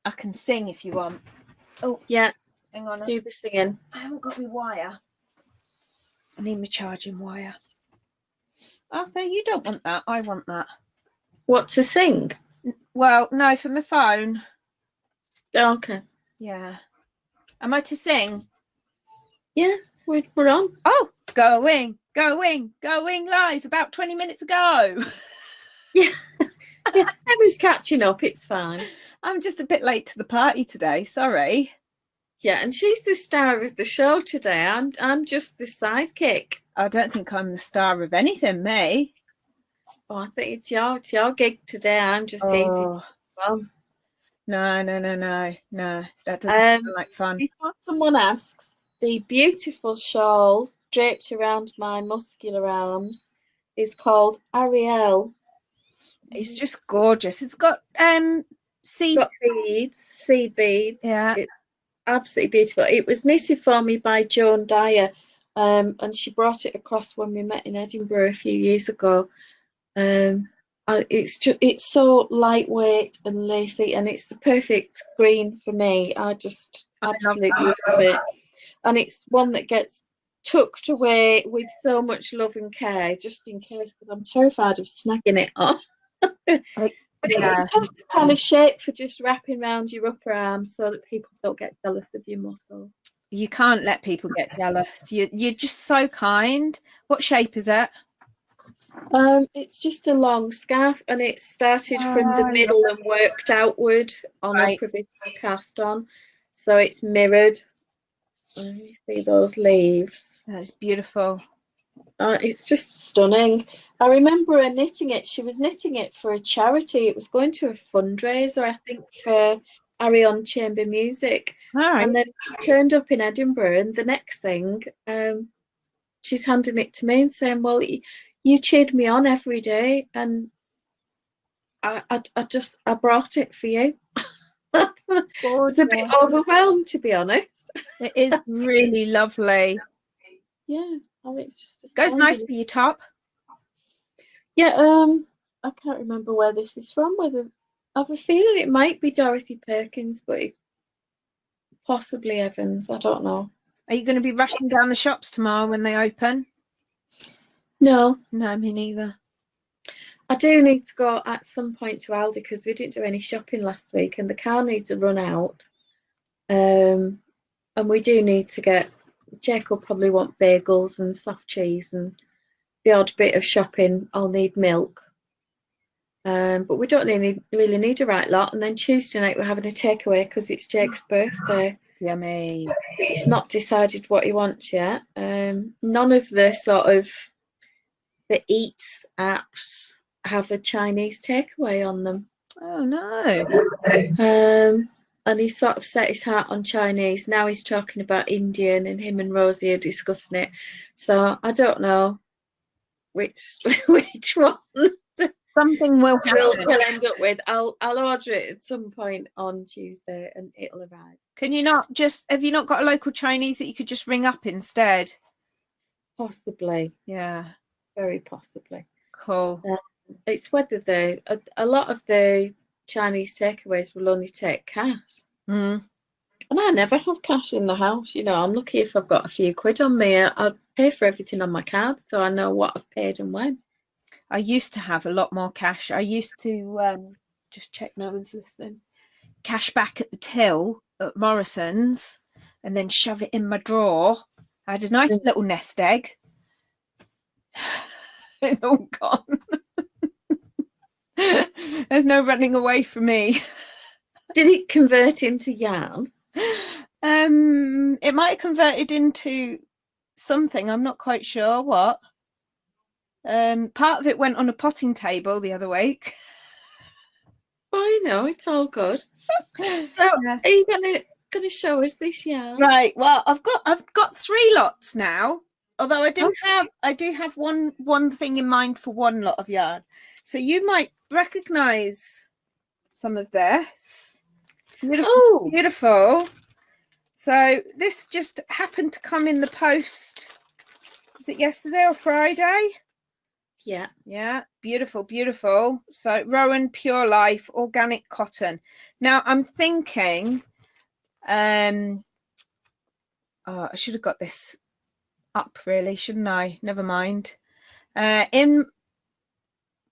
I can sing if you want. Oh, yeah. Hang on. Do the singing. I haven't got my wire. I need my charging wire. Arthur, you don't want that. I want that. What, to sing? Well, no, for my phone. Okay. Yeah. Am I to sing? Yeah, we're on. Oh, going live about 20 minutes ago. Yeah. Yeah, Emma's catching up. It's fine. I'm just a bit late to the party today. Sorry. Yeah, and she's the star of the show today. I'm just the sidekick. I don't think I'm the star of anything, me. Oh, I think it's your gig today. I'm just here to well. No. That doesn't sound like fun. Before someone asks, the beautiful shawl draped around my muscular arms is called Ariel. It's just gorgeous. It's got sea beads. Yeah. It's absolutely beautiful. It was knitted for me by Joan Dyer, and she brought it across when we met in Edinburgh a few years ago. It's so lightweight and lacy, and it's the perfect green for me. I just absolutely love it, and it's one that gets tucked away with so much love and care, just in case, because I'm terrified of snagging it off. But it's the perfect kind of shape for just wrapping around your upper arm so that people don't get jealous of your muscle. You can't let people get jealous. You're just so kind. What shape is it? It's just a long scarf, and it started from the middle and worked outward on a provisional cast on, so it's mirrored. You see those leaves? That's beautiful. It's just stunning. I remember her knitting it. She was knitting it for a charity. It was going to a fundraiser, I think, for Arion Chamber Music. And then she turned up in Edinburgh, and the next thing, she's handing it to me and saying, well, you cheered me on every day, and I brought it for you. I was a bit overwhelmed, to be honest. It is really lovely. Yeah, it's just goes nice for your top. Yeah, I can't remember where this is from. Whether I have a feeling it might be Dorothy Perkins, but possibly Evans. I don't know. Are you going to be rushing down the shops tomorrow when they open? No, me neither. I do need to go at some point to Aldi because we didn't do any shopping last week, and the car needs to run out. And we do need to get. Jake will probably want bagels and soft cheese and the odd bit of shopping. I'll need milk. But we don't really need a right lot. And then Tuesday night we're having a takeaway because it's Jake's birthday. Yummy. He's not decided what he wants yet. None of the sort of the Eats apps have a Chinese takeaway on them. Oh no. And he sort of set his heart on Chinese. Now he's talking about Indian, and him and Rosie are discussing it. So I don't know which one. Something will happen. We'll end up with. I'll order it at some point on Tuesday, and it'll arrive. Can you not have you not got a local Chinese that you could just ring up instead? Possibly. Yeah. Very possibly. Cool. It's whether a lot of the Chinese takeaways will only take cash. And I never have cash in the house. You know, I'm lucky if I've got a few quid on me. I pay for everything on my card, so I know what I've paid and when. I used to have a lot more cash. I used to just check no one's listening. Cash back at the till at Morrison's, and then shove it in my drawer. I had a nice little nest egg. It's all gone. There's no running away from me. Did it convert into yarn? It might have converted into something. I'm not quite sure what. Part of it went on a potting table the other week. I know, it's all good. So, yeah. Are you gonna show us this yarn? Right. Well, I've got 3 lots now. Although I do have one thing in mind for one lot of yarn. So you might recognise some of this. Beautiful, beautiful. So this just happened to come in the post. Was it yesterday or Friday? Yeah. Yeah, beautiful, beautiful. So Rowan Pure Life Organic Cotton. Now I'm thinking, oh, I should have got this up really, shouldn't I? Never mind. In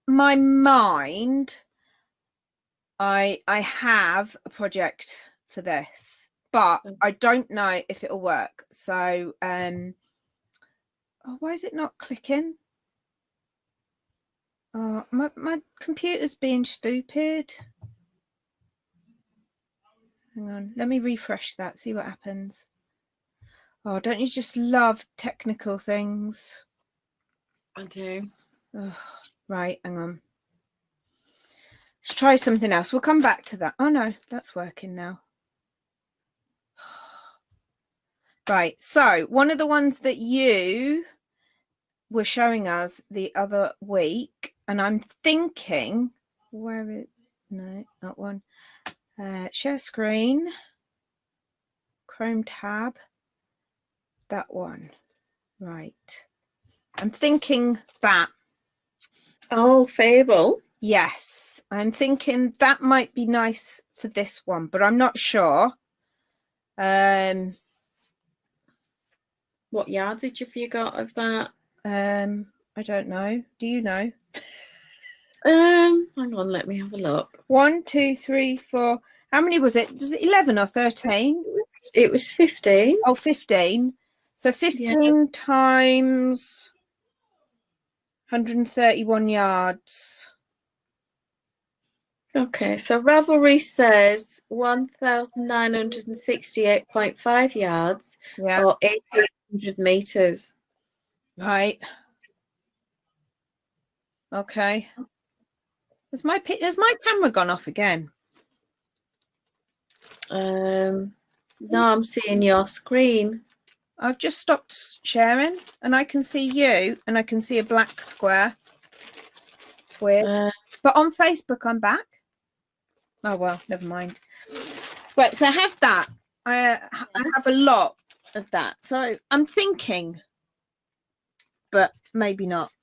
my mind, I have a project for this, but I don't know if it'll work. So, oh, why is it not clicking? Oh, my computer's being stupid. Hang on, let me refresh that, see what happens. Oh, don't you just love technical things? Okay. Oh, right, hang on. Let's try something else. We'll come back to that. Oh no, that's working now. Right, so one of the ones that you were showing us the other week, and I'm thinking, where is, no, that one. Share screen, Chrome tab, that one. Right. I'm thinking that. Oh, Fable. Yes, I'm thinking that might be nice for this one, but I'm not sure. What yardage have you got of that? I don't know. Do you know? Hang on, let me have a look. 1, 2, 3, 4. How many was it? Was it 11 or 13? It was 15. Oh, 15. So 15 times 131 yards. Okay, so Ravelry says 1,968.5 yards, Yeah. or 1,800 meters. Right. Okay. Has my camera gone off again? No, I'm seeing your screen. I've just stopped sharing, and I can see you, and I can see a black square. It's weird. But on Facebook, I'm back. Oh well, never mind. Right, so I have that. I have a lot of that. So I'm thinking, but maybe not.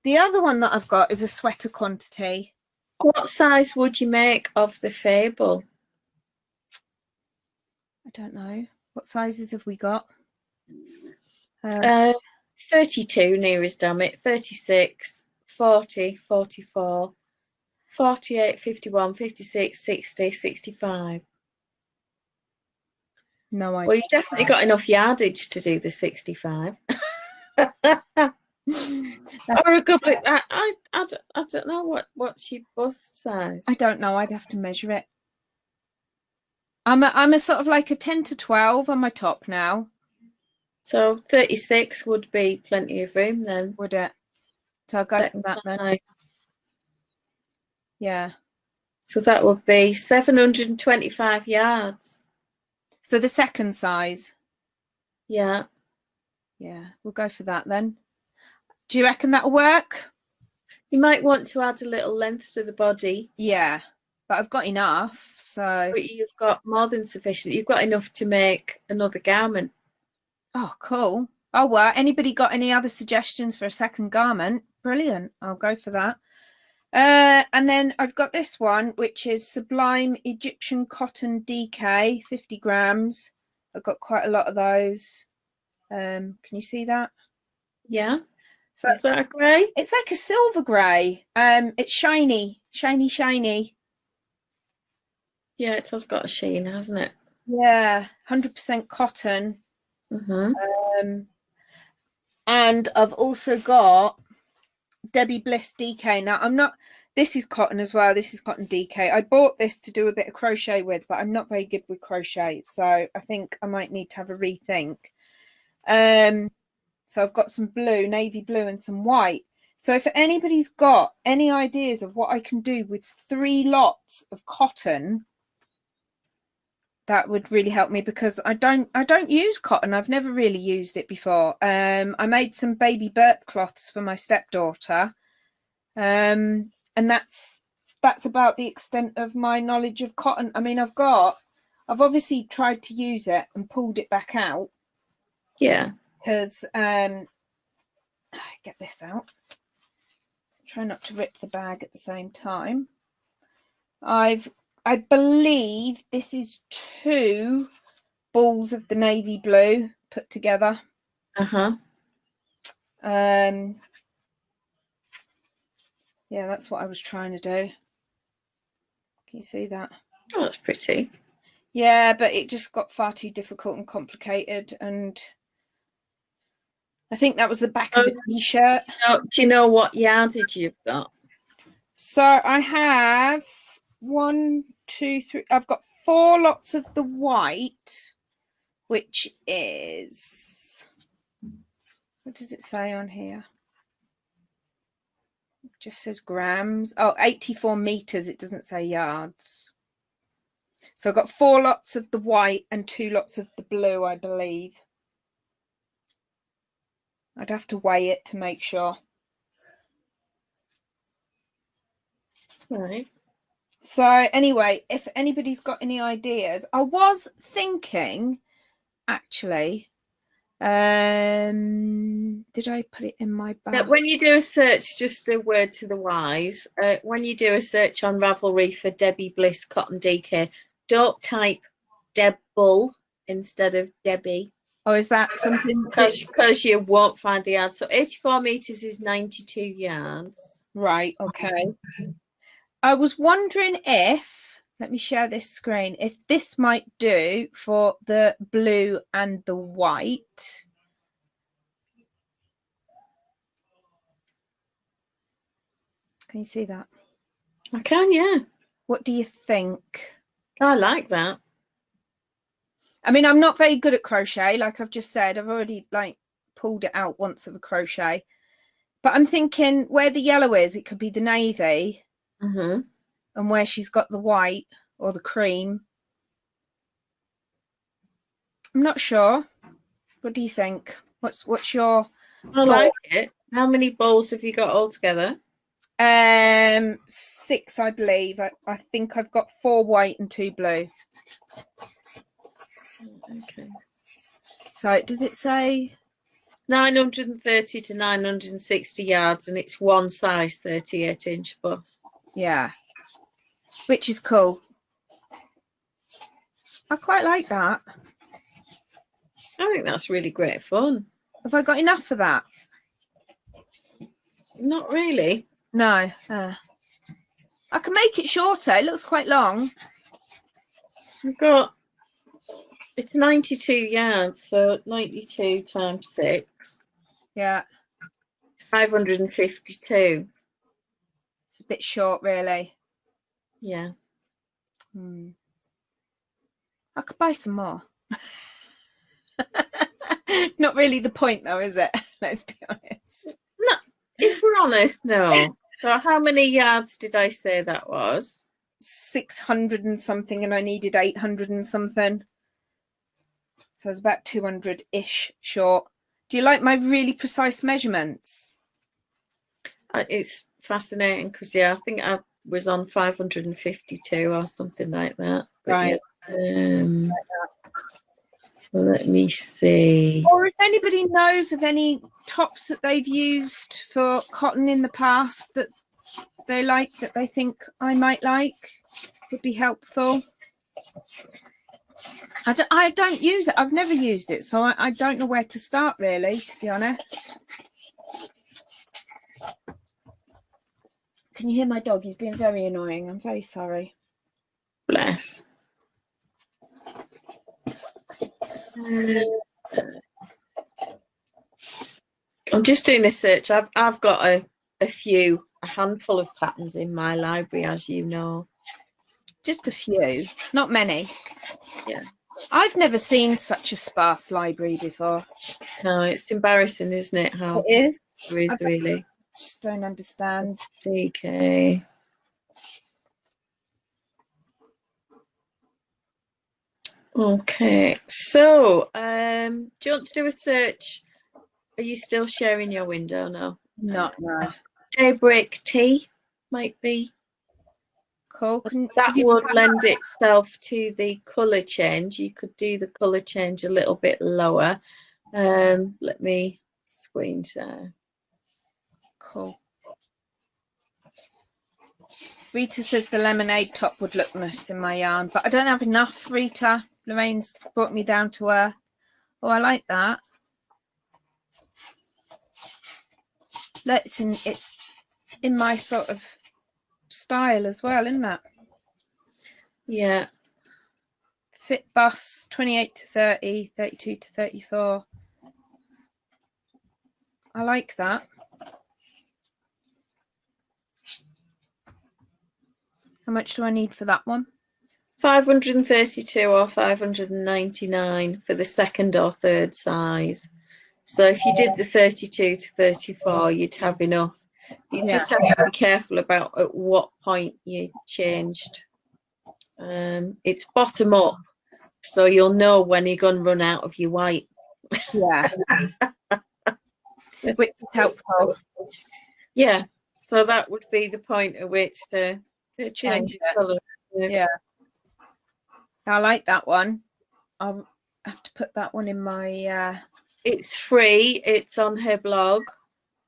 The other one that I've got is a sweater quantity. What size would you make of the Fable? I don't know. What sizes have we got? 32 nearest damn it, 36, 40, 44, 48, 51, 56, 60, 65. No idea. Well, you've definitely got enough yardage to do the 65. Or a couple of, I don't know what's your bust size. I don't know. I'd have to measure it. I'm a sort of like a 10 to 12 on my top now. So 36 would be plenty of room then. Would it? So I'll go for that then. Yeah. So that would be 725 yards. So the second size. Yeah. Yeah, we'll go for that then. Do you reckon that'll work? You might want to add a little length to the body. Yeah, but I've got enough, so. But you've got more than sufficient. You've got enough to make another garment. Oh, cool. Oh, well, anybody got any other suggestions for a second garment? Brilliant. I'll go for that. And then I've got this one, which is Sublime Egyptian Cotton DK, 50 grams. I've got quite a lot of those. Can you see that? Yeah. So is that a grey? It's like a silver grey. It's shiny, shiny, shiny. Yeah, it has got a sheen, hasn't it? Yeah, 100% cotton. And I've also got Debbie Bliss DK. Now this is cotton as well. This is cotton DK. I bought this to do a bit of crochet with, but I'm not very good with crochet, so I think I might need to have a rethink. So I've got some blue, navy blue, and some white. So if anybody's got any ideas of what I can do with 3 lots of cotton, that would really help me, because I don't use cotton. I've never really used it before. I made some baby burp cloths for my stepdaughter, and that's about the extent of my knowledge of cotton. I mean, I've obviously tried to use it and pulled it back out. Yeah. Because get this out. Try not to rip the bag at the same time. I believe this is 2 balls of the navy blue put together. Yeah, that's what I was trying to do. Can you see that? Oh, that's pretty. Yeah, but it just got far too difficult and complicated, and I think that was the back of the t-shirt. Do you know what yardage you've got? So I have 1, 2, 3. I've got 4 lots of the white, which is, what does it say on here? It just says grams. Oh, 84 meters. It doesn't say yards. So I've got 4 lots of the white and 2 lots of the blue, I believe. I'd have to weigh it to make sure. Right. So anyway, if anybody's got any ideas, I was thinking, actually, did I put it in my bag? When you do a search, just a word to the wise, when you do a search on Ravelry for Debbie Bliss Cotton DK, don't type Debbull instead of Debbie. Oh, is that something? Because you won't find the yard. So 84 meters is 92 yards. Right, okay. I was wondering if, let me share this screen, if this might do for the blue and the white. Can you see that? I can, yeah. What do you think? I like that. I mean, I'm not very good at crochet, like I've just said. I've already pulled it out once of a crochet. But I'm thinking where the yellow is, it could be the navy. Mm-hmm. And where she's got the white or the cream. I'm not sure. What do you think? What's your I like it. How many balls have you got altogether? 6, I believe. I think I've got 4 white and 2 blue. Okay. So does it say 930 to 960 yards, and it's one size 38-inch bust. Yeah, which is cool. I quite like that. I think that's really great fun. Have I got enough for that? Not really. No. I can make it shorter. It looks quite long. I've got, it's 92 yards, so 92 times 6. Yeah. 552. It's a bit short, really. Yeah. I could buy some more. Not really the point, though, is it? Let's be honest. No, if we're honest, no. So how many yards did I say that was? 600 and something, and I needed 800 and something. So it's about 200-ish short. Do you like my really precise measurements? It's fascinating because, yeah, I think I was on 552 or something like that. But right. Yeah, so let me see. Or if anybody knows of any tops that they've used for cotton in the past that they like, that they think I might like, would be helpful. I don't use it. I've never used it, so I don't know where to start, really, to be honest. Can you hear my dog? He's being very annoying. I'm very sorry. Bless. I'm just doing a search. I've got a handful of patterns in my library, as you know. Just a few, not many. Yeah. I've never seen such a sparse library before. No, it's embarrassing, isn't it? How it is. Really. Just don't understand. DK. Okay, so do you want to do a search? Are you still sharing your window? No. No. Daybreak tea might be. Cool. That would lend itself to the colour change. You could do the colour change a little bit lower. Let me screen share. Cool. Rita says the lemonade top would look nice in my yarn, but I don't have enough, Rita. Lorraine's brought me down to her. Oh, I like that. It's in my sort of style as well, isn't it? Yeah. Fit bust 28 to 30, 32 to 34. I like that. How much do I need for that one? 532 or 599 for the second or third size. So if you did the 32 to 34, you'd have enough. You just have to be careful about at what point you changed. It's bottom up, so you'll know when you're going to run out of your white. Yeah. Which is helpful. Yeah, so that would be the point at which to change the colour. Yeah. I like that one. I'll have to put that one in my... It's free. It's on her blog.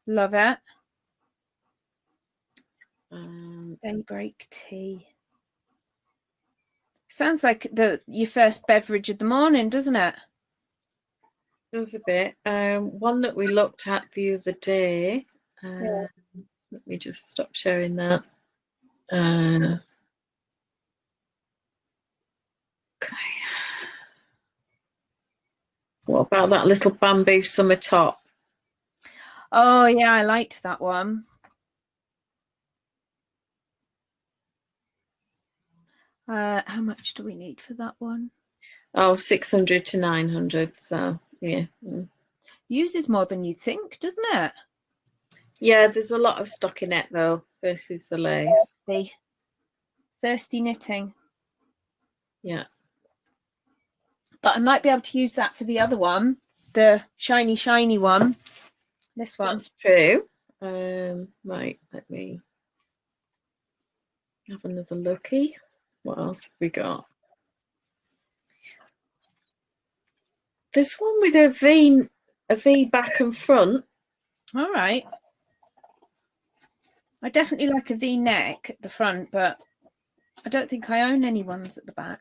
Love it. Daybreak tea. Sounds like your first beverage of the morning, doesn't it? Does a bit. One that we looked at the other day. Let me just stop sharing that. Okay. What about that little bamboo summer top? Oh yeah, I liked that one. How much do we need for that one? Oh, 600 to 900. So yeah. Uses more than you think, doesn't it? Yeah, there's a lot of stockinette though versus the lace. Thirsty knitting. Yeah. But I might be able to use that for the other one, the shiny one. This one. That's true. Right, let me have another looky. What else have we got? There's one with a V back and front. All right. I definitely like a V neck at the front, but I don't think I own any ones at the back.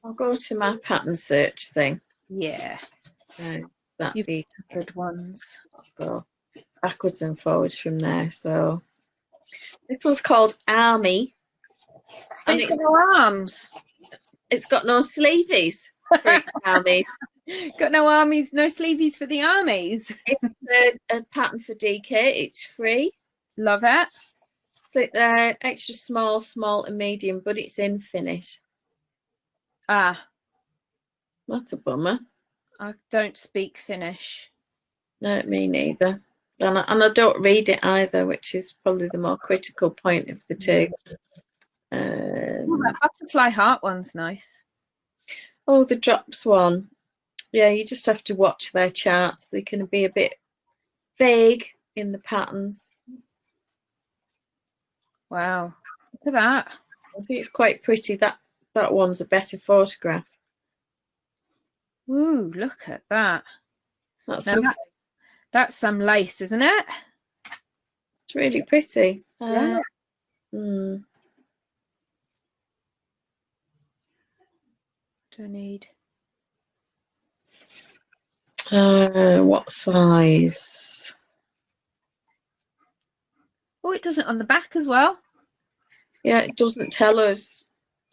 I'll go to my pattern search thing. Yeah. You've got good ones. I'll go backwards and forwards from there. So this one's called Army. And it's got no arms. It's got no sleeveys for its armies. Got no armies, no sleeveys for the armies. It's a pattern for DK. It's free. Love it. So extra small, and medium, but it's in Finnish. Ah. That's a bummer. I don't speak Finnish. No, me neither. And I don't read it either, which is probably the more critical point of the two. That butterfly heart one's nice. Oh, the drops one. Yeah, you just have to watch their charts. They can be a bit vague in the patterns. Wow, look at that. I think it's quite pretty. That one's a better photograph. Ooh, look at that. That's some lace, isn't it? It's really pretty. Yeah. Do I need? What size? Oh, it doesn't on the back as well. Yeah, it doesn't tell us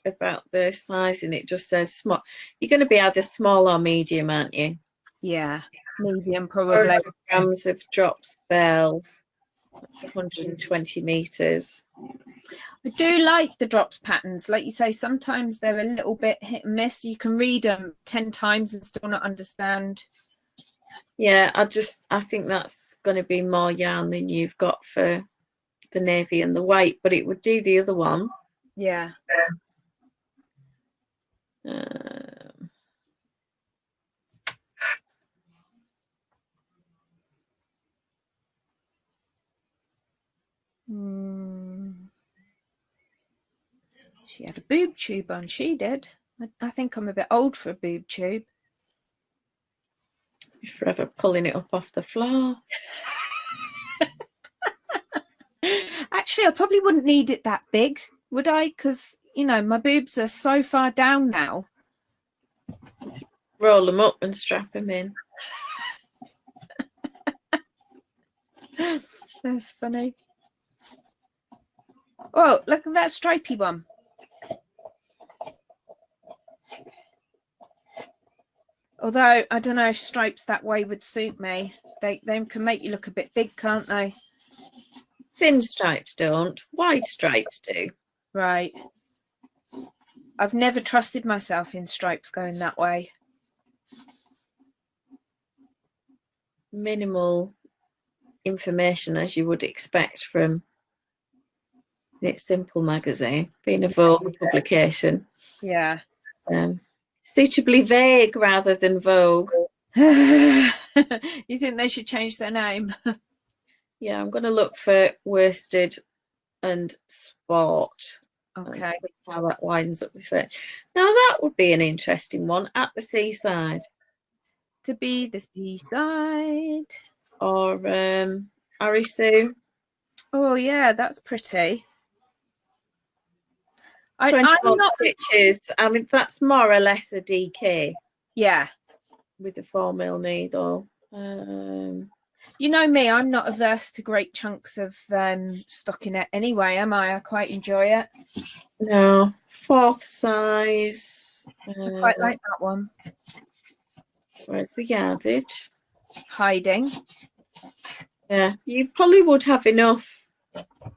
about the sizing. It just says small. You're going to be either small or medium, aren't you? Yeah, medium probably. 400 grams of drops bells. That's 120 meters. I do like the drops patterns. Like you say, sometimes they're a little bit hit and miss. You can read them 10 times and still not understand. Yeah, I think that's going to be more yarn than you've got for the navy and the white, but it would do the other one. Yeah. She had a boob tube on, she did. I think I'm a bit old for a boob tube. You're forever pulling it up off the floor. Actually, I probably wouldn't need it that big, would I? Because, you know, my boobs are so far down now. Roll them up and strap them in. That's funny. Oh, look at that stripy one. Although, I don't know if stripes that way would suit me. They can make you look a bit big, can't they? Thin stripes don't. Wide stripes do. Right. I've never trusted myself in stripes going that way. Minimal information, as you would expect from Knit Simple magazine, being a Vogue publication. Yeah. Suitably vague rather than Vogue. You think they should change their name? Yeah, I'm going to look for worsted and sport. Okay. See how that widens up the search. Now that would be an interesting one. At the seaside. To be the seaside. Or Arisu. Oh yeah, that's pretty. 21 stitches. I mean, that's more or less a DK. Yeah. With a 4mm needle. You know me, I'm not averse to great chunks of stockinette anyway, am I? I quite enjoy it. No, 4th size. I quite like that one. Where's the yardage? Hiding. Yeah, you probably would have enough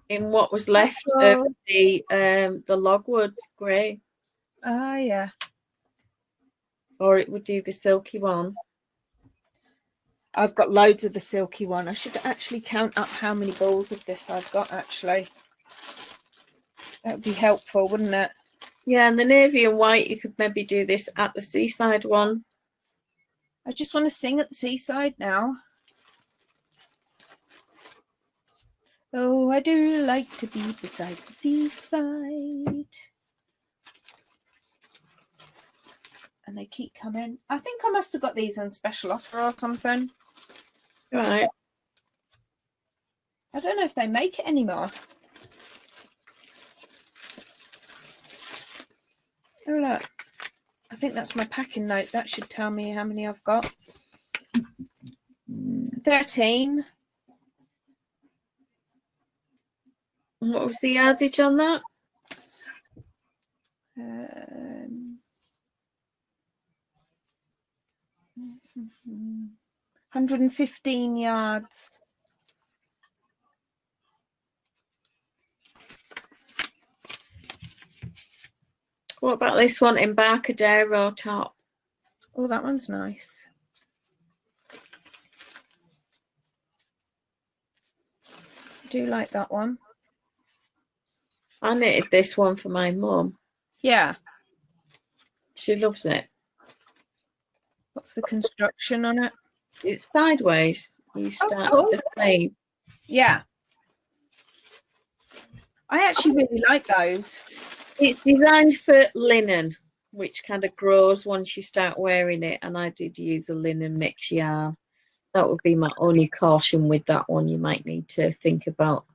in what was left of the logwood grey. Ah, yeah. Or it would do the silky one. I've got loads of the silky one. I should actually count up how many balls of this I've got, actually. That would be helpful, wouldn't it? Yeah, and the navy and white, you could maybe do this at the seaside one. I just want to sing at the seaside now. Oh, I do like to be beside the seaside. And they keep coming. I think I must have got these on special offer or something. Right. I don't know if they make it anymore. Oh, look. I think that's my packing note. That should tell me how many I've got. 13. What was the yardage on that? 115 yards. What about this one, Embarcadero top? Oh, that one's nice. I do like that one. I knitted this one for my mum. Yeah. She loves it. What's the construction on it? It's sideways. You start at the sleeve. Yeah. I actually really like those. It's designed for linen, which kind of grows once you start wearing it, and I did use a linen mix yarn. That would be my only caution with that one. You might need to think about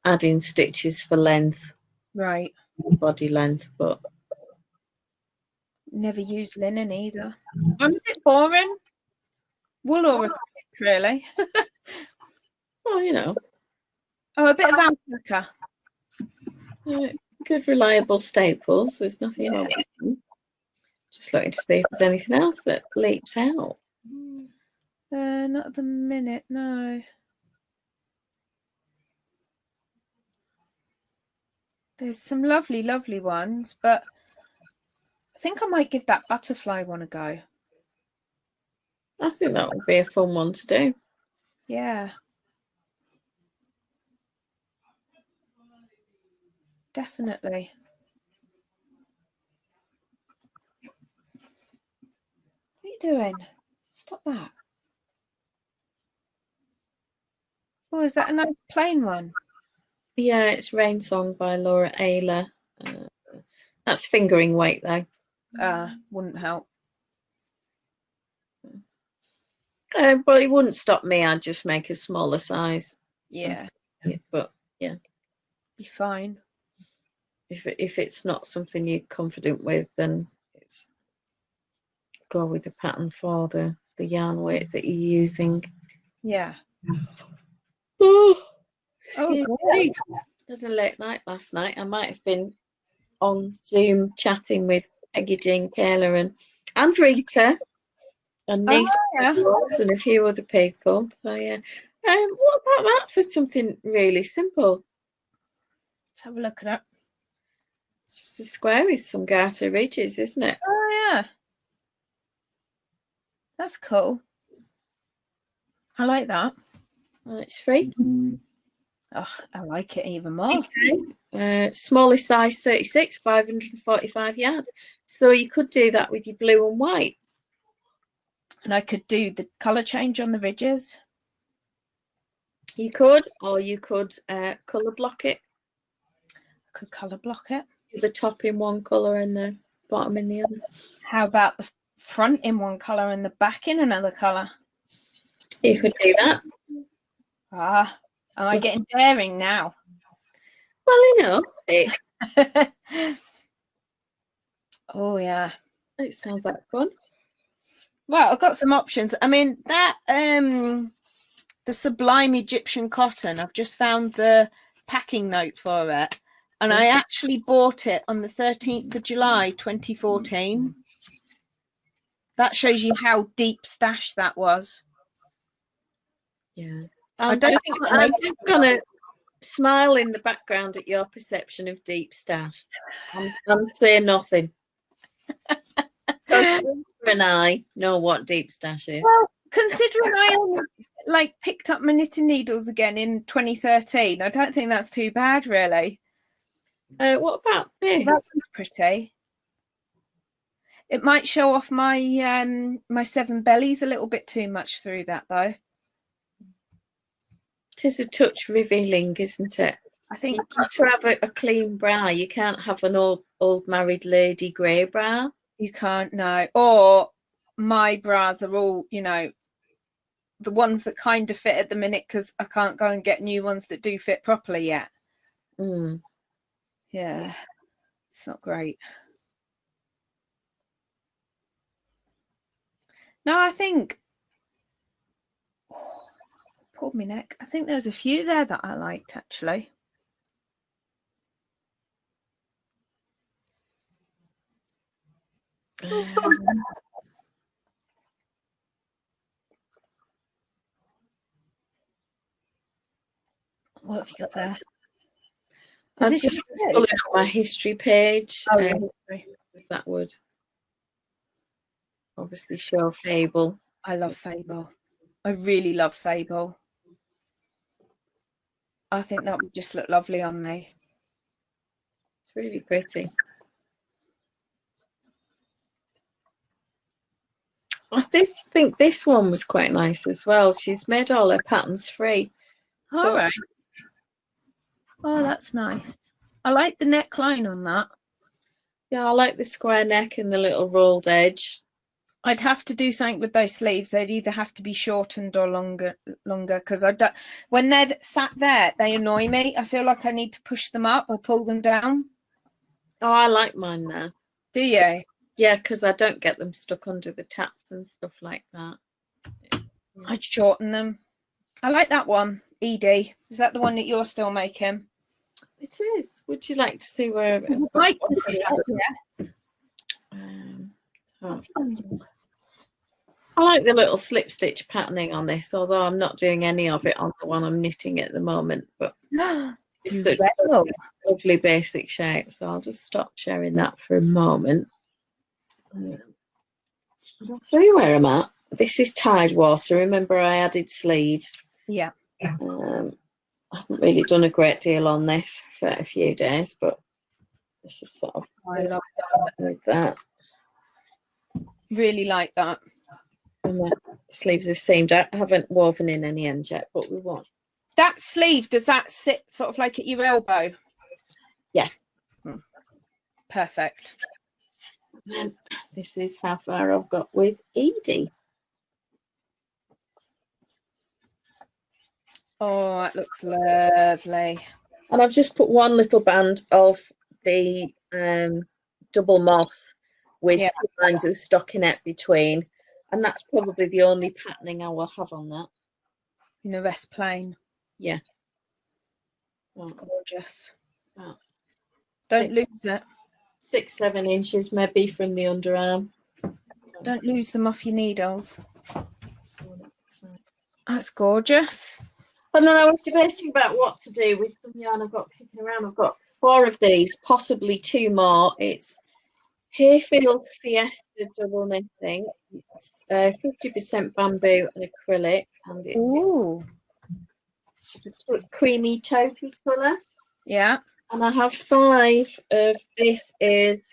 adding stitches for length. Right. Body length, but never used linen either. I'm a bit boring. Wool or acrylic, really. well, you know. Oh, a bit of alpaca. Good reliable staples. There's nothing wrong with them. Just looking to see if there's anything else that leaps out. Not at the minute, no. There's some lovely, lovely ones, but I think I might give that butterfly one a go. I think that would be a fun one to do. Yeah. Definitely. What are you doing? Stop that. Oh, is that a nice plain one? Yeah, it's Rain Song by Laura Ayler. That's fingering weight though. Wouldn't help. But it wouldn't stop me. I'd just make a smaller size. Yeah. But yeah. be fine. If it's not something you're confident with, then it's go with the pattern for the yarn weight that you're using. Yeah. Oh, great. I had a late night last night. I might have been on Zoom chatting with Peggy, Jean, Kayla, and Rita, and Nate, and a few other people. So yeah. What about that for something really simple? Let's have a look at it. It's just a square with some garter ridges, isn't it? Oh yeah. That's cool. I like that. Well, it's free. Oh, I like it even more. Okay. Smallest size 36, 545 yards. So you could do that with your blue and white. And I could do the colour change on the ridges. You could, or you could colour block it. I could colour block it. The top in one colour and the bottom in the other. How about the front in one colour and the back in another colour? You could do that. Am I getting daring now? Well, you know. Oh yeah. It sounds like fun. Well, I've got some options. I mean, that the Sublime Egyptian cotton, I've just found the packing note for it, and I actually bought it on the 13th of July 2014. That shows you how deep stash that was. Yeah. I'm just gonna smile in the background at your perception of deep stash. I'm saying nothing. And I know what deep stash is. Well, considering I only picked up my knitting needles again in 2013, I don't think that's too bad, really. What about this? That's pretty. It might show off my my 7 bellies a little bit too much through that, though. It is a touch revealing, isn't it? I think you've got to have a clean bra. You can't have an old married lady grey bra. You can't, no. Or my bras are all, you know, the ones that kind of fit at the minute, because I can't go and get new ones that do fit properly yet. Yeah, it's not great. No, I think, pulled my neck. I think there's a few there that I liked, actually. What have you got there? I'm just pulling up my history page. That would obviously show Fable. I love Fable. I really love Fable. I think that would just look lovely on me. It's really pretty. I think this one was quite nice as well. She's made all her patterns free. All right. Oh, that's nice. I like the neckline on that. Yeah, I like the square neck and the little rolled edge. I'd have to do something with those sleeves. They'd either have to be shortened or longer, because I don't. When they're sat there, they annoy me. I feel like I need to push them up or pull them down. Oh, I like mine now. Do you? Yeah, because I don't get them stuck under the taps and stuff like that. I'd shorten them. I like that one. Edie, is that the one that you're still making? It is. Would you like to see where? I'd like to see that, yes. I like the little slip stitch patterning on this, although I'm not doing any of it on the one I'm knitting at the moment. But it's such a lovely basic shape, so I'll just stop sharing that for a moment. I'll show you where I'm at. This is Tidewater. Remember, I added sleeves. Yeah. I haven't really done a great deal on this for a few days, but this is sort of I love with that. Really like that. And the sleeves are seamed. I haven't woven in any ends yet, but we want. That sleeve, does that sit sort of like at your elbow? Yeah. Perfect. And then this is how far I've got with Edie. Oh, that looks lovely. And I've just put one little band of the double moss with 2 lines of stockinette between, and that's probably the only patterning I will have on that. And the rest plain. Yeah. It's gorgeous. Oh. Don't lose it. 6-7 inches maybe from the underarm. Don't lose them off your needles. That's gorgeous. And then I was debating about what to do with some yarn I've got kicking around. I've got 4 of these, possibly 2 more. It's Hayfield Fiesta double knitting. It's 50% bamboo and acrylic, and it's creamy taupey colour. Yeah. And I have 5 of this is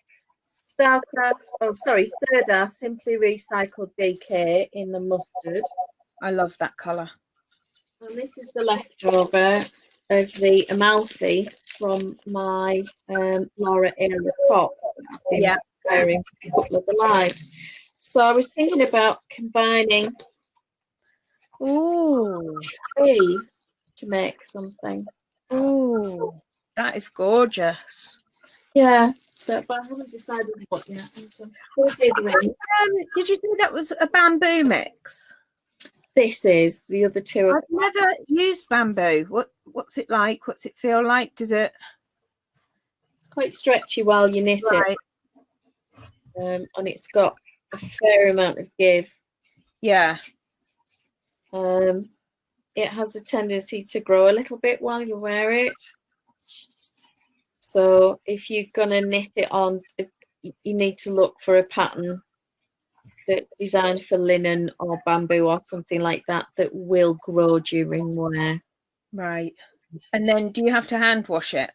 Starcraft, Sadler Simply Recycled DK in the mustard. I love that colour. And this is the leftover of the Amalfi from my Laura era top that I've been wearing for a couple of the lives. So I was thinking about combining 3 to make something. Oh, that is gorgeous. Yeah, so but I haven't decided what yet. Did you think that was a bamboo mix? This is the other 2. I've never used bamboo. What's it like? What's it feel like? Does it? It's quite stretchy while you knit it, and it's got a fair amount of give. Yeah. It has a tendency to grow a little bit while you wear it. So if you're gonna knit it on, you need to look for a pattern that's designed for linen or bamboo or something like that that will grow during wear. Right. And then do you have to hand wash it?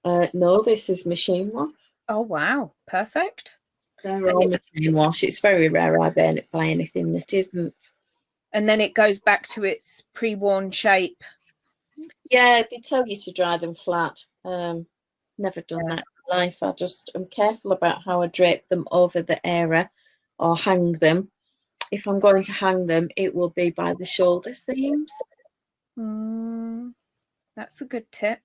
No, this is machine wash. Oh wow, perfect. They're all machine wash. It's very rare I buy anything that isn't. And then it goes back to its pre-worn shape. Yeah, they tell you to dry them flat. Never done that in life. I'm careful about how I drape them over the area or hang them. If I'm going to hang them, it will be by the shoulder seams. That's a good tip.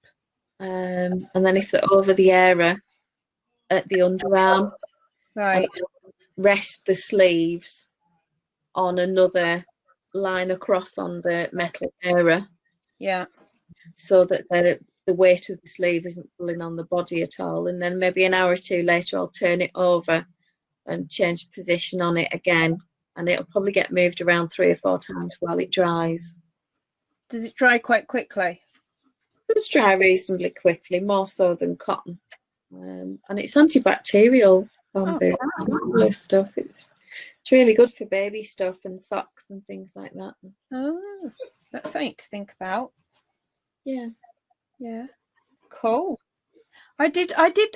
And then if they're over the area at the underarm, right, rest the sleeves on another line across on the metal area. Yeah. So that the weight of the sleeve isn't pulling on the body at all. And then maybe an hour or 2 later, I'll turn it over and change position on it again. And it'll probably get moved around 3 or 4 times while it dries. Does it dry quite quickly? It does dry reasonably quickly, more so than cotton. And it's antibacterial bamboo stuff. It's really good for baby stuff and socks and things like that. Oh, that's something to think about. Yeah. Yeah. Cool. I did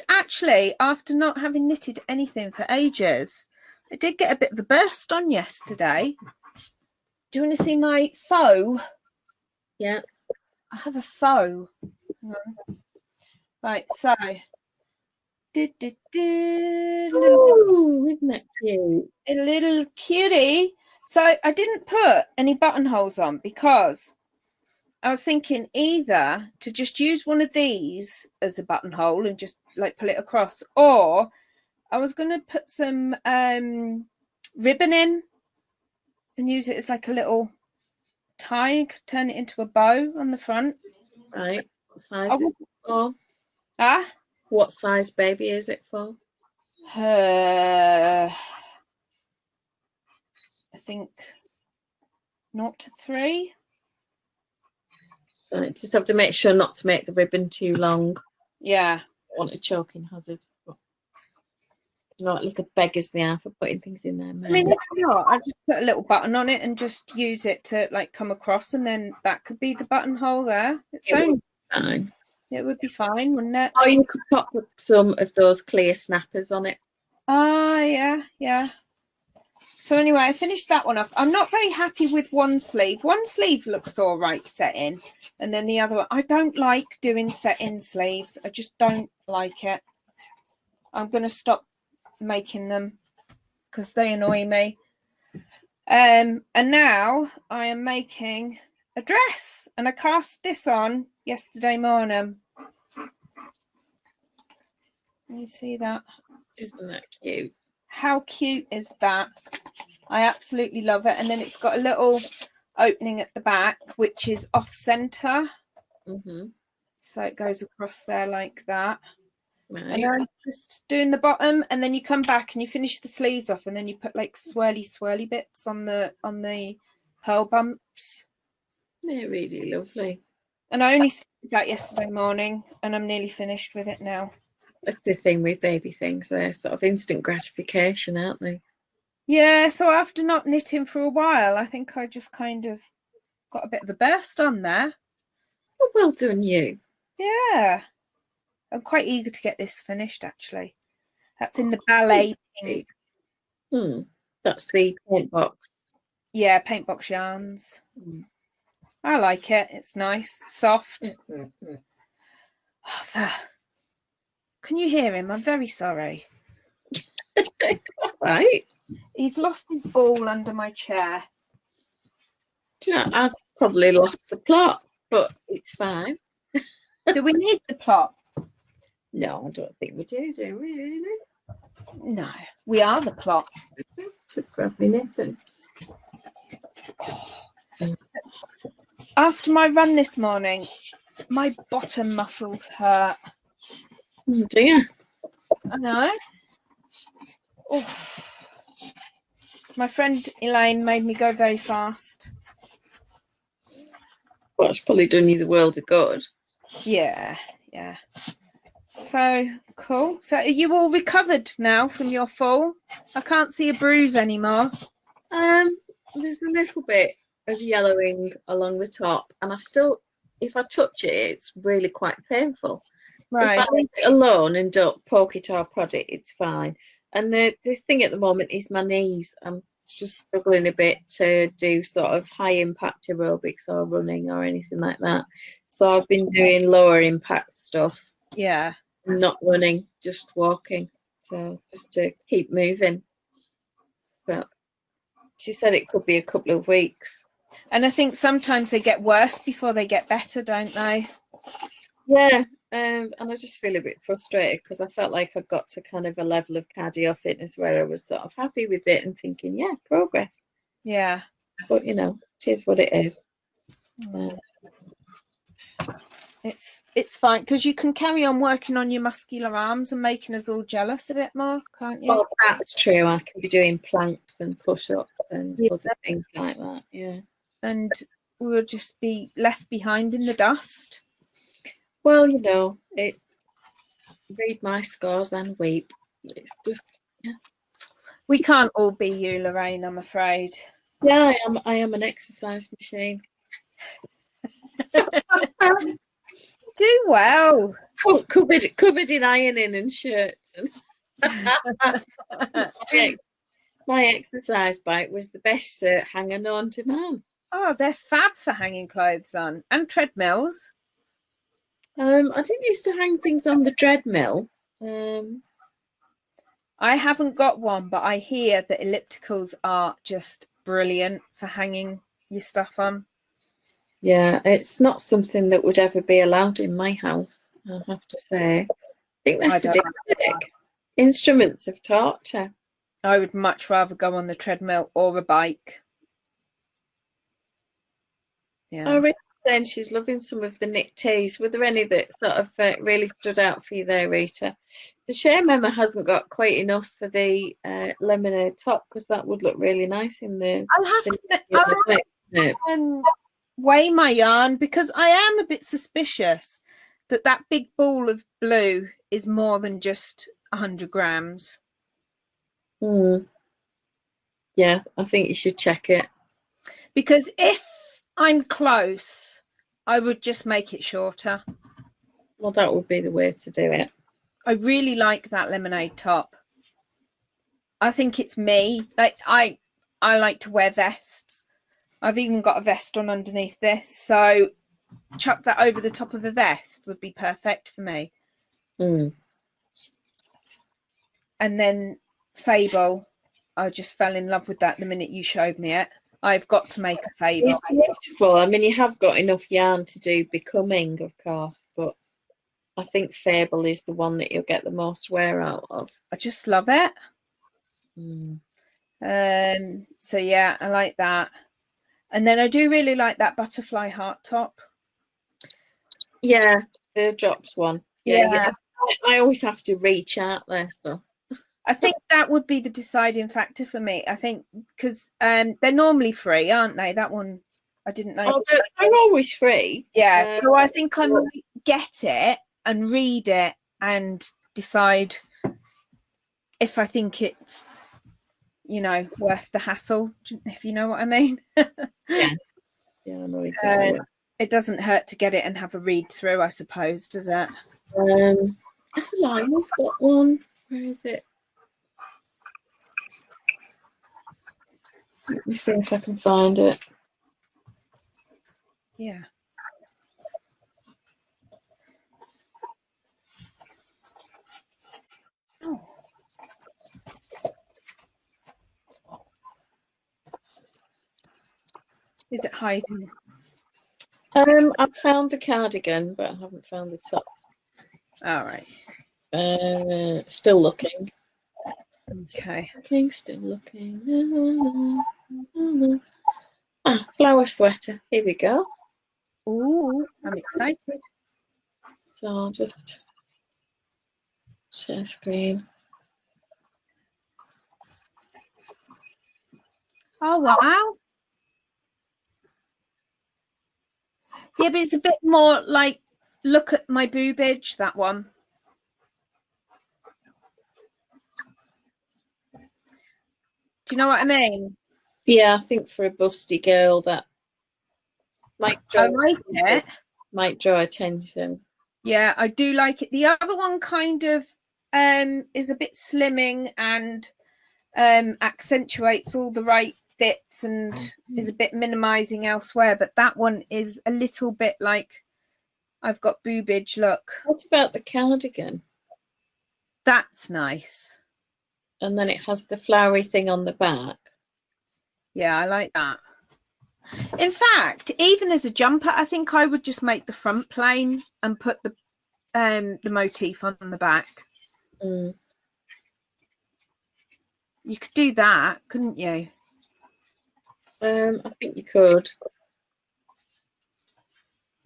actually, after not having knitted anything for ages, I did get a bit of a burst on yesterday. Do you want to see my faux? Yeah. I have a faux. Right, so. Oh, isn't it cute? A little cutie. So I didn't put any buttonholes on because I was thinking either to just use one of these as a buttonhole and just like pull it across, or I was going to put some ribbon in and use it as like a little tie, turn it into a bow on the front. Right. What size is it for? What size baby is it for? I think 0 to 3. So just have to make sure not to make the ribbon too long. Yeah. I want a choking hazard. Not like a beggars they are for putting things in there. I mean, it's not. I just put a little button on it and just use it to like come across, and then that could be the buttonhole there. It's only fine. It would be fine, wouldn't it? Or you could pop some of those clear snappers on it. Yeah. So anyway, I finished that one off. I'm not very happy with one sleeve. One sleeve looks all right set in, and then the other one, I don't like doing set in sleeves. I just don't like it. I'm going to stop making them because they annoy me. And now I am making a dress, and I cast this on yesterday morning. Can you see that? Isn't that cute? How cute is that? I absolutely love it. And then it's got a little opening at the back, which is off center. So it goes across there like that. Right. And I'm just doing the bottom, and then you come back and you finish the sleeves off, and then you put like swirly bits on the pearl bumps. They're really lovely. And I only started that yesterday morning, and I'm nearly finished with it now. That's the thing with baby things, they're sort of instant gratification, aren't they? Yeah, so after not knitting for a while, I think I just kind of got a bit of a burst on there. Oh, well done you. Yeah. I'm quite eager to get this finished, actually. That's in the ballet pink. That's the paint box. Yeah, paint box yarns. I like it. It's nice, soft. Oh, can you hear him? I'm very sorry. Right. He's lost his ball under my chair. Do you know, I've probably lost the plot, but it's fine. Do we need the plot? No, I don't think we do we really? No, we are the plot. To grab me knitting. After my run this morning, my bottom muscles hurt. Oh dear. I know. Oof. My friend Elaine made me go very fast. Well, it's probably done you the world of good. Yeah. So cool. So are you all recovered now from your fall? I can't see a bruise anymore. There's a little bit of yellowing along the top, and I still, if I touch it, it's really quite painful. Right. If I leave it alone and don't poke it or prod it, it's fine. And the thing at the moment is my knees. I'm just struggling a bit to do sort of high impact aerobics or running or anything like that. So I've been doing lower impact stuff. Yeah. Not running, just walking. So just to keep moving. But she said it could be a couple of weeks. And I think sometimes they get worse before they get better, don't they? Yeah. And I just feel a bit frustrated because I felt like I got to kind of a level of cardio fitness where I was sort of happy with it and thinking, yeah, progress. Yeah. But, you know, it is what it is. It's fine because you can carry on working on your muscular arms and making us all jealous a bit more, can't you? Oh, that's true. I can be doing planks and push-ups and other things like that, yeah. And we'll just be left behind in the dust. Well, you know, it's read my scores and weep. It's just, yeah. We can't all be you, Lorraine, I'm afraid. Yeah, I am an exercise machine. Do well. Covered in ironing and shirts. My exercise bike was the best shirt hanger known to man. Oh, they're fab for hanging clothes on. And treadmills. I didn't used to hang things on the treadmill. I haven't got one, but I hear that ellipticals are just brilliant for hanging your stuff on. Yeah, it's not something that would ever be allowed in my house, I have to say. I think that's sadistic. Instruments of torture. I would much rather go on the treadmill or a bike. Yeah. Oh, Rita's saying she's loving some of the knit tees. Were there any that sort of really stood out for you there, Rita? The shame Emma hasn't got quite enough for the lemonade top because that would look really nice in the. I'll have to weigh my yarn because I am a bit suspicious that big ball of blue is more than just 100 grams. Yeah, I think you should check it. Because if I'm close, I would just make it shorter. Well, that would be the way to do it. I really like that lemonade top. I think it's me. Like I like to wear vests. I've even got a vest on underneath this, so chuck that over the top of a vest would be perfect for me. And then Fable, I just fell in love with that the minute you showed me it. I've got to make a Fable. It's beautiful. I mean, you have got enough yarn to do Becoming, of course, but I think Fable is the one that you'll get the most wear out of. I just love it. So yeah, I like that. And then I do really like that butterfly heart top. Yeah, the drops one. Yeah. I always have to reach out there stuff. I think that would be the deciding factor for me. I think because they're normally free, aren't they? That one I didn't know. Oh, they're always free. Yeah, so I think I might get it and read it and decide if I think it's, you know, worth the hassle, if you know what I mean. Yeah, I know exactly. It doesn't hurt to get it and have a read through, I suppose, does it? Lila's got one. Where is it? Let me see if I can find it. Yeah. Oh. Is it hiding? I've found the cardigan, but I haven't found the top. All right. Still looking. Okay. Still looking. Ah, flower sweater. Here we go. Ooh, I'm excited. So I'll just share screen. Oh wow. Yeah, but it's a bit more like, look at my boobage, that one. Do you know what I mean? Yeah, I think for a busty girl that might draw, might draw attention. Yeah, I do like it. The other one kind of is a bit slimming and accentuates all the right bits and is a bit minimizing elsewhere, but that one is a little bit like, I've got boobage, look. What about the cardigan? That's nice. And then it has the flowery thing on the back. Yeah, I like that. In fact, even as a jumper, I think I would just make the front plain and put the motif on the back. You could do that, couldn't you? I think you could.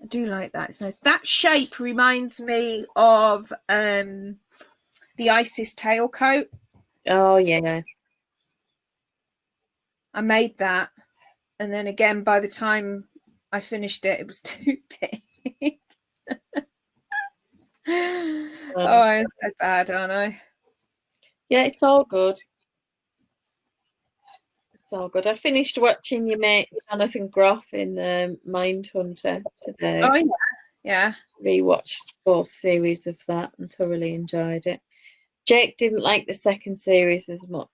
I do like that. So that shape reminds me of the Isis tailcoat. Oh yeah. I made that, and then again by the time I finished it, it was too big. Oh, I'm so bad, aren't I? Yeah, it's all good. It's all good. I finished watching your mate Jonathan Groff in Mindhunter today. Oh yeah. Rewatched both series of that and thoroughly enjoyed it. Jake didn't like the second series as much.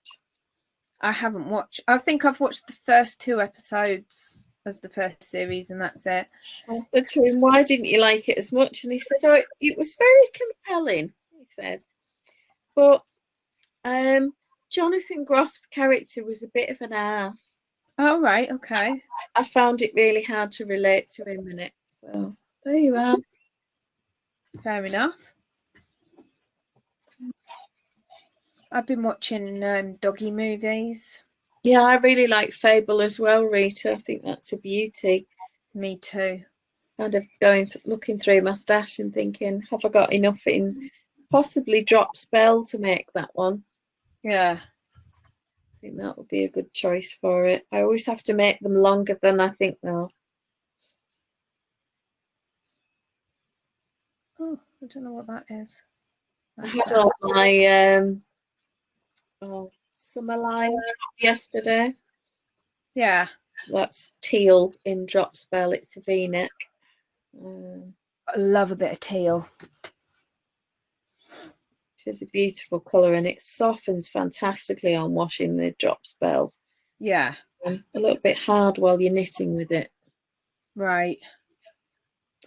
I haven't watched. I think I've watched the first 2 episodes of the first series, and that's it. I said to him, "Why didn't you like it as much?" And he said, "Oh, it was very compelling." He said, but Jonathan Groff's character was a bit of an ass. Oh right, okay. I found it really hard to relate to him in it. So there you are. Fair enough. I've been watching doggy movies. Yeah, I really like Fable as well, Rita. I think that's a beauty. Me too. Kind of looking through my stash and thinking, have I got enough in possibly drop spell to make that one? Yeah. I think that would be a good choice for it. I always have to make them longer than I think though. Oh, I don't know what that is. I had all my summer line yesterday. Yeah. That's teal in drop spell. It's a V-neck. I love a bit of teal. It's a beautiful colour and it softens fantastically on washing the drop spell. Yeah. A little bit hard while you're knitting with it. Right.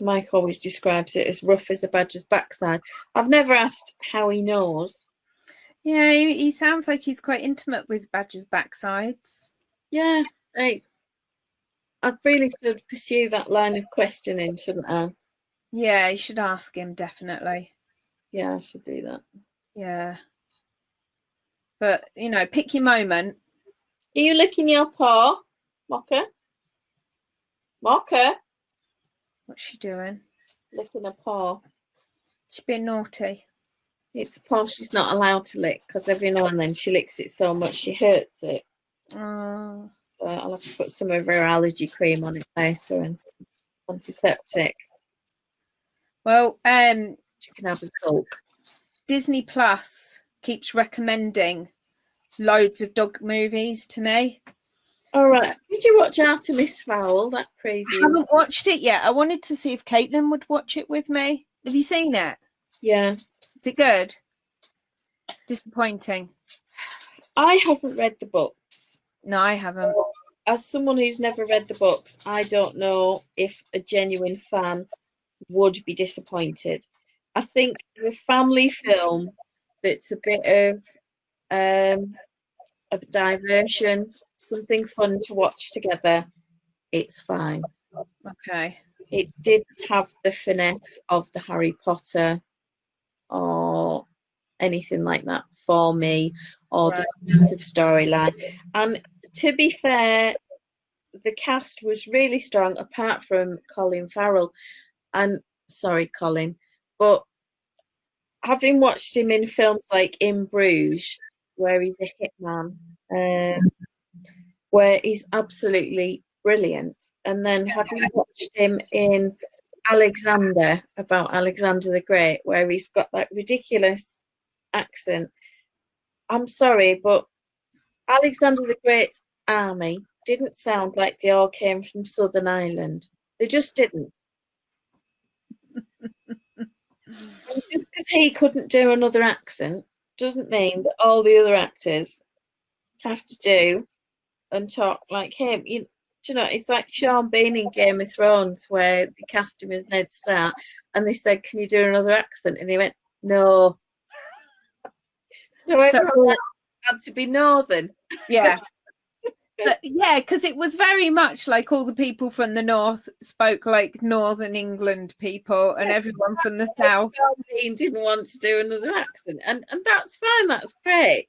Mike always describes it as rough as a badger's backside. I've never asked how he knows. Yeah, he sounds like he's quite intimate with badgers' backsides. Yeah, hey, I really should pursue that line of questioning, shouldn't I? Yeah, you should ask him, definitely. Yeah, I should do that. Yeah. But, you know, pick your moment. Are you licking your paw, Mocha? Mocha? What's she doing? Licking a paw. She's being naughty. It's a paw she's not allowed to lick because every now and then she licks it so much she hurts it. Oh. So I'll have to put some of her allergy cream on it later and antiseptic. Well, she can have a sulk. Disney Plus keeps recommending loads of dog movies to me. All right. Did you watch Artemis Fowl, that preview? I haven't watched it yet. I wanted to see if Caitlin would watch it with me. Have you seen it? Yeah. Is it good? Disappointing. I haven't read the books. No, I haven't. As someone who's never read the books, I don't know if a genuine fan would be disappointed. I think it's a family film that's a bit of diversion, something fun to watch together. It's fine. Okay. It didn't have the finesse of the Harry Potter or anything like that for me, or the depth of storyline. And to be fair, the cast was really strong, apart from Colin Farrell. And sorry, Colin, but having watched him in films like In Bruges, where he's a hitman, where he's absolutely brilliant, and then having watched him in Alexander, about Alexander the Great, where he's got that ridiculous accent. I'm sorry, but Alexander the Great's army didn't sound like they all came from Southern Ireland. They just didn't. And just because he couldn't do another accent doesn't mean that all the other actors have to do and talk like him. You know, it's like Sean Bean in Game of Thrones, where they cast him as Ned Stark, and they said, "Can you do another accent?" And he went, "No." So everyone had to be Northern. Yeah. But, yeah, because it was very much like all the people from the north spoke like Northern England people, and everyone from the south didn't want to do another accent, and that's fine, that's great.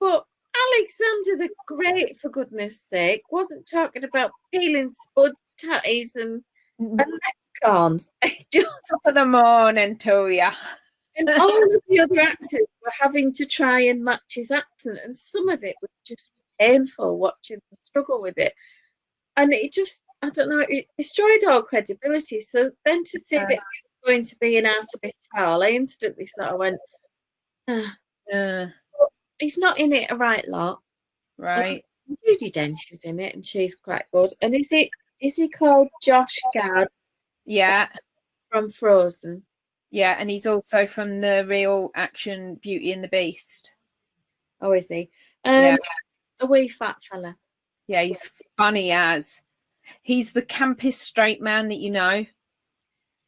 But Alexander the Great, for goodness sake, wasn't talking about peeling spuds, tatties, and leprechauns. Top of the morning to ya. And all of the other actors were having to try and match his accent, and some of it was just painful watching them struggle with it. And it just, I don't know, it destroyed all credibility. So then to see that he was going to be an Artemis Fowl, I instantly sort of went, he's not in it a right lot. Right. Judi Dench is in it, and she's quite good. And is he called Josh Gad? Yeah. From Frozen. Yeah, and he's also from the real action Beauty and the Beast. Oh, is he? Yeah. A wee fat fella. Yeah, he's funny as. He's the campest straight man that you know.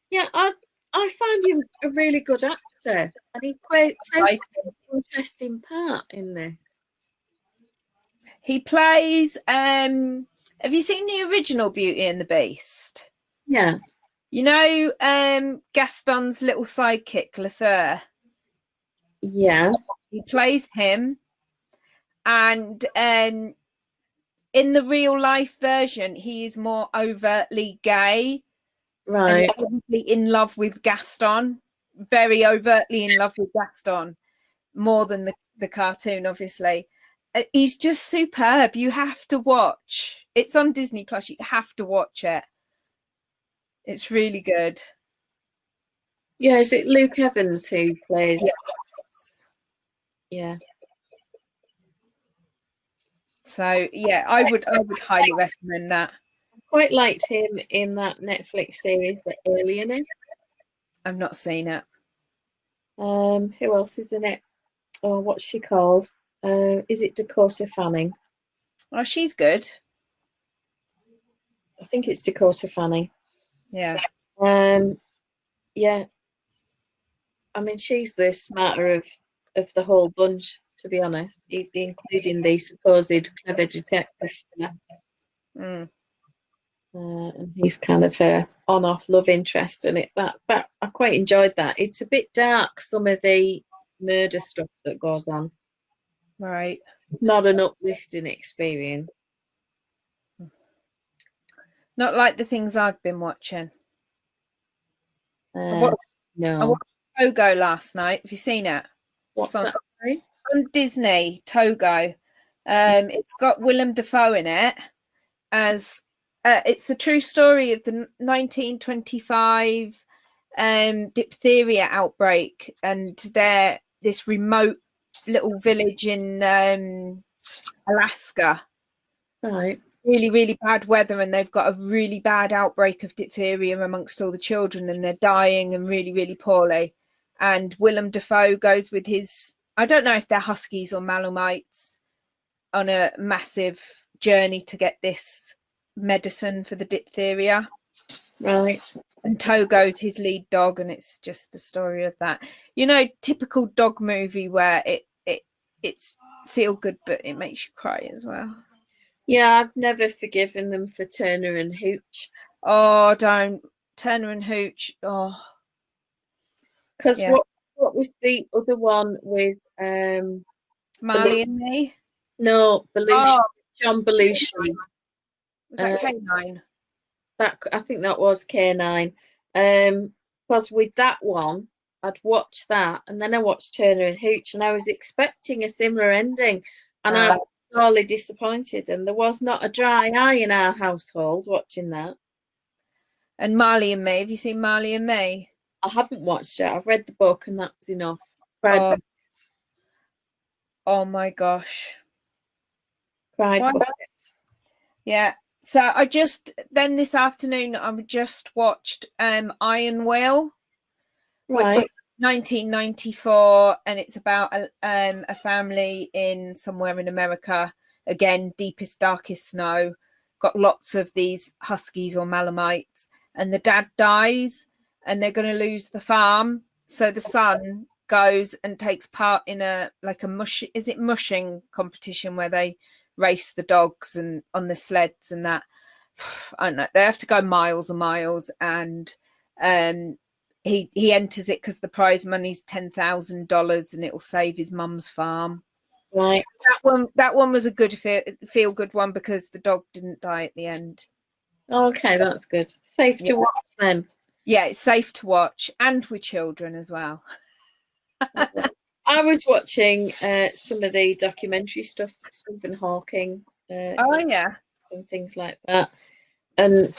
Yeah, I find him a really good actor, and he plays an interesting part in this. He plays. Have you seen the original Beauty and the Beast? Yeah. You know, Gaston's little sidekick, Lothair. Yeah. He plays him, and in the real life version, he is more overtly gay. Right. And he's obviously in love with Gaston, very overtly in love with Gaston, more than the cartoon, obviously. He's just superb. You have to watch. It's on Disney Plus. You have to watch it. It's really good. Yeah, is it Luke Evans who plays? Yes. Yeah. So yeah, I would highly recommend that. I quite liked him in that Netflix series, The Alienist. I've not seen it. Who else is in it? Oh, what's she called? Is it Dakota Fanning? Oh, she's good. I think it's Dakota Fanning. Yeah. Yeah. I mean, she's the smarter of the whole bunch, to be honest, including the supposed clever detective. Mm. and he's kind of her on-off love interest, and that I quite enjoyed that. It's a bit dark, some of the murder stuff that goes on. Right. Not an uplifting experience. Not like the things I've been watching. No. I watched Togo last night. Have you seen it? What's that? On Disney, Togo. It's got Willem Dafoe in it as it's the true story of the 1925 diphtheria outbreak, and they're this remote little village in Alaska. Right. Really, really bad weather, and they've got a really bad outbreak of diphtheria amongst all the children, and they're dying and really, really poorly. And Willem Dafoe goes with his, I don't know if they're Huskies or Malamutes, on a massive journey to get this medicine for the diphtheria. Right. And Togo's his lead dog, and it's just the story of that. You know, typical dog movie where it's feel good, but it makes you cry as well. Yeah, I've never forgiven them for Turner and Hooch. Oh, don't. Turner and Hooch. Oh. Because what was the other one with Marley and Me? No, Belushi. John Belushi. Was that K9? I think that was K9. Because with that one, I'd watched that, and then I watched Turner and Hooch, and I was expecting a similar ending, and I was sorely disappointed. And there was not a dry eye in our household watching that. And Marley and Me. Have you seen Marley and Me? I haven't watched it. I've read the book, and that's enough. Oh my gosh. Cried. Yeah. So I just then this afternoon I just watched Iron Will, which is 1994, and it's about a family in somewhere in America. Again, deepest, darkest snow. Got lots of these Huskies or Malamites, and the dad dies, and they're going to lose the farm. So the son goes and takes part in mushing competition where they race the dogs and on the sleds and that. I don't know, they have to go miles and miles, and he enters it because the prize money's $10,000 and it will save his mum's farm. Right. That one was a good feel good one because the dog didn't die at the end. Okay, that's good. Safe to watch then. Yeah, it's safe to watch, and with children as well. I was watching some of the documentary stuff, Stephen Hawking. And things like that. And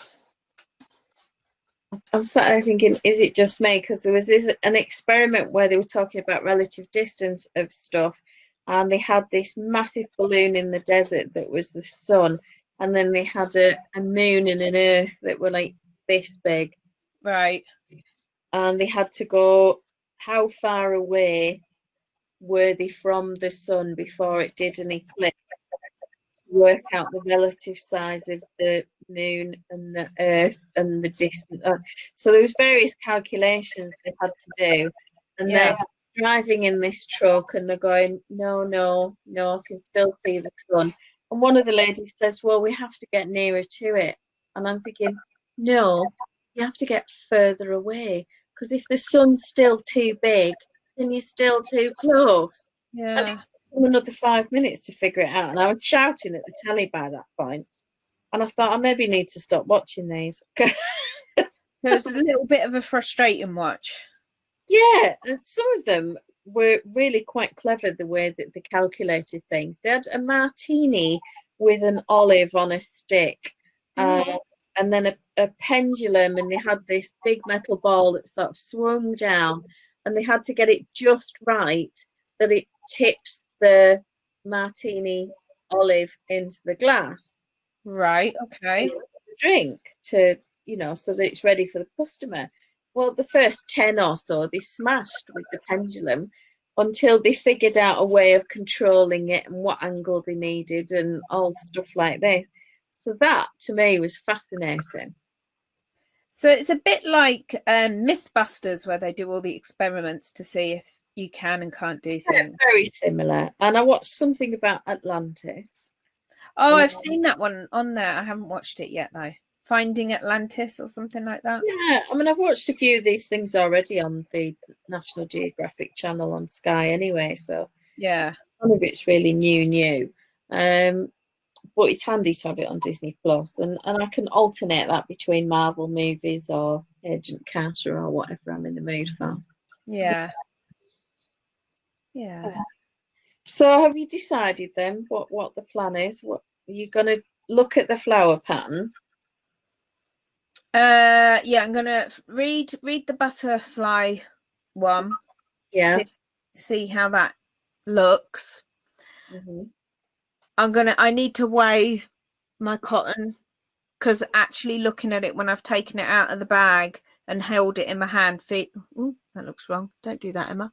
I'm sat there thinking, is it just me? Because there was an experiment where they were talking about relative distance of stuff, and they had this massive balloon in the desert that was the sun, and then they had a moon and an earth that were like this big. Right. And they had to go, how far away were they from the sun before it did an eclipse, to work out the relative size of the moon and the earth and the distance. So there was various calculations they had to do, and they're driving in this truck and they're going, no, I can still see the sun. And one of the ladies says, well, we have to get nearer to it. And I'm thinking, no, you have to get further away, because if the sun's still too big, then you're still too close. Yeah. Another 5 minutes to figure it out, and I was shouting at the telly by that point, and I thought I maybe need to stop watching these. So it's a little bit of a frustrating watch. Yeah, and some of them were really quite clever, the way that they calculated things. They had a martini with an olive on a stick, and then a pendulum, and they had this big metal ball that sort of swung down, and they had to get it just right that it tips the martini olive into the glass. Right, okay. Drink to, so that it's ready for the customer. Well, the first 10 or so, they smashed with the pendulum until they figured out a way of controlling it and what angle they needed and all stuff like this. So that, to me, was fascinating. So it's a bit like Mythbusters, where they do all the experiments to see if you can and can't do things. Very similar. And I watched something about Atlantis. Oh, I've seen that one on there. I haven't watched it yet, though. Finding Atlantis or something like that. Yeah, I mean, I've watched a few of these things already on the National Geographic channel on Sky anyway, so yeah, none of it's really new. But it's handy to have it on Disney Plus, and I can alternate that between Marvel movies or Agent Carter or whatever I'm in the mood for. yeah. So have you decided then what the plan is? What are you going to look at the flower pattern? Yeah, I'm gonna read the butterfly one. Yeah. See how that looks. I need to weigh my cotton, because actually looking at it when I've taken it out of the bag and held it in my hand, ooh, that looks wrong. Don't do that, Emma.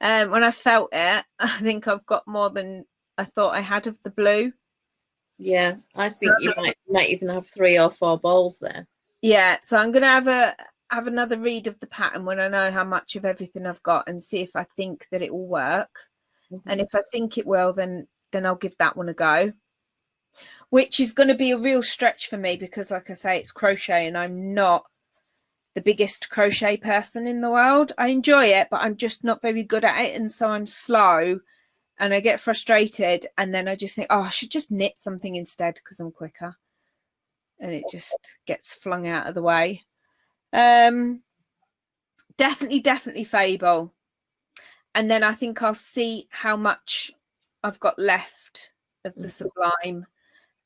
When I felt it, I think I've got more than I thought I had of the blue. Yeah, I think you might even have 3 or 4 balls there. Yeah, so I'm gonna have another read of the pattern when I know how much of everything I've got, and see if I think that it will work. And if I think it will, then I'll give that one a go, which is going to be a real stretch for me, because like I say, it's crochet and I'm not the biggest crochet person in the world. I enjoy it, but I'm just not very good at it, and so I'm slow and I get frustrated, and then I just think, oh, I should just knit something instead because I'm quicker, and it just gets flung out of the way. Definitely Fable, and then I think I'll see how much I've got left of the Sublime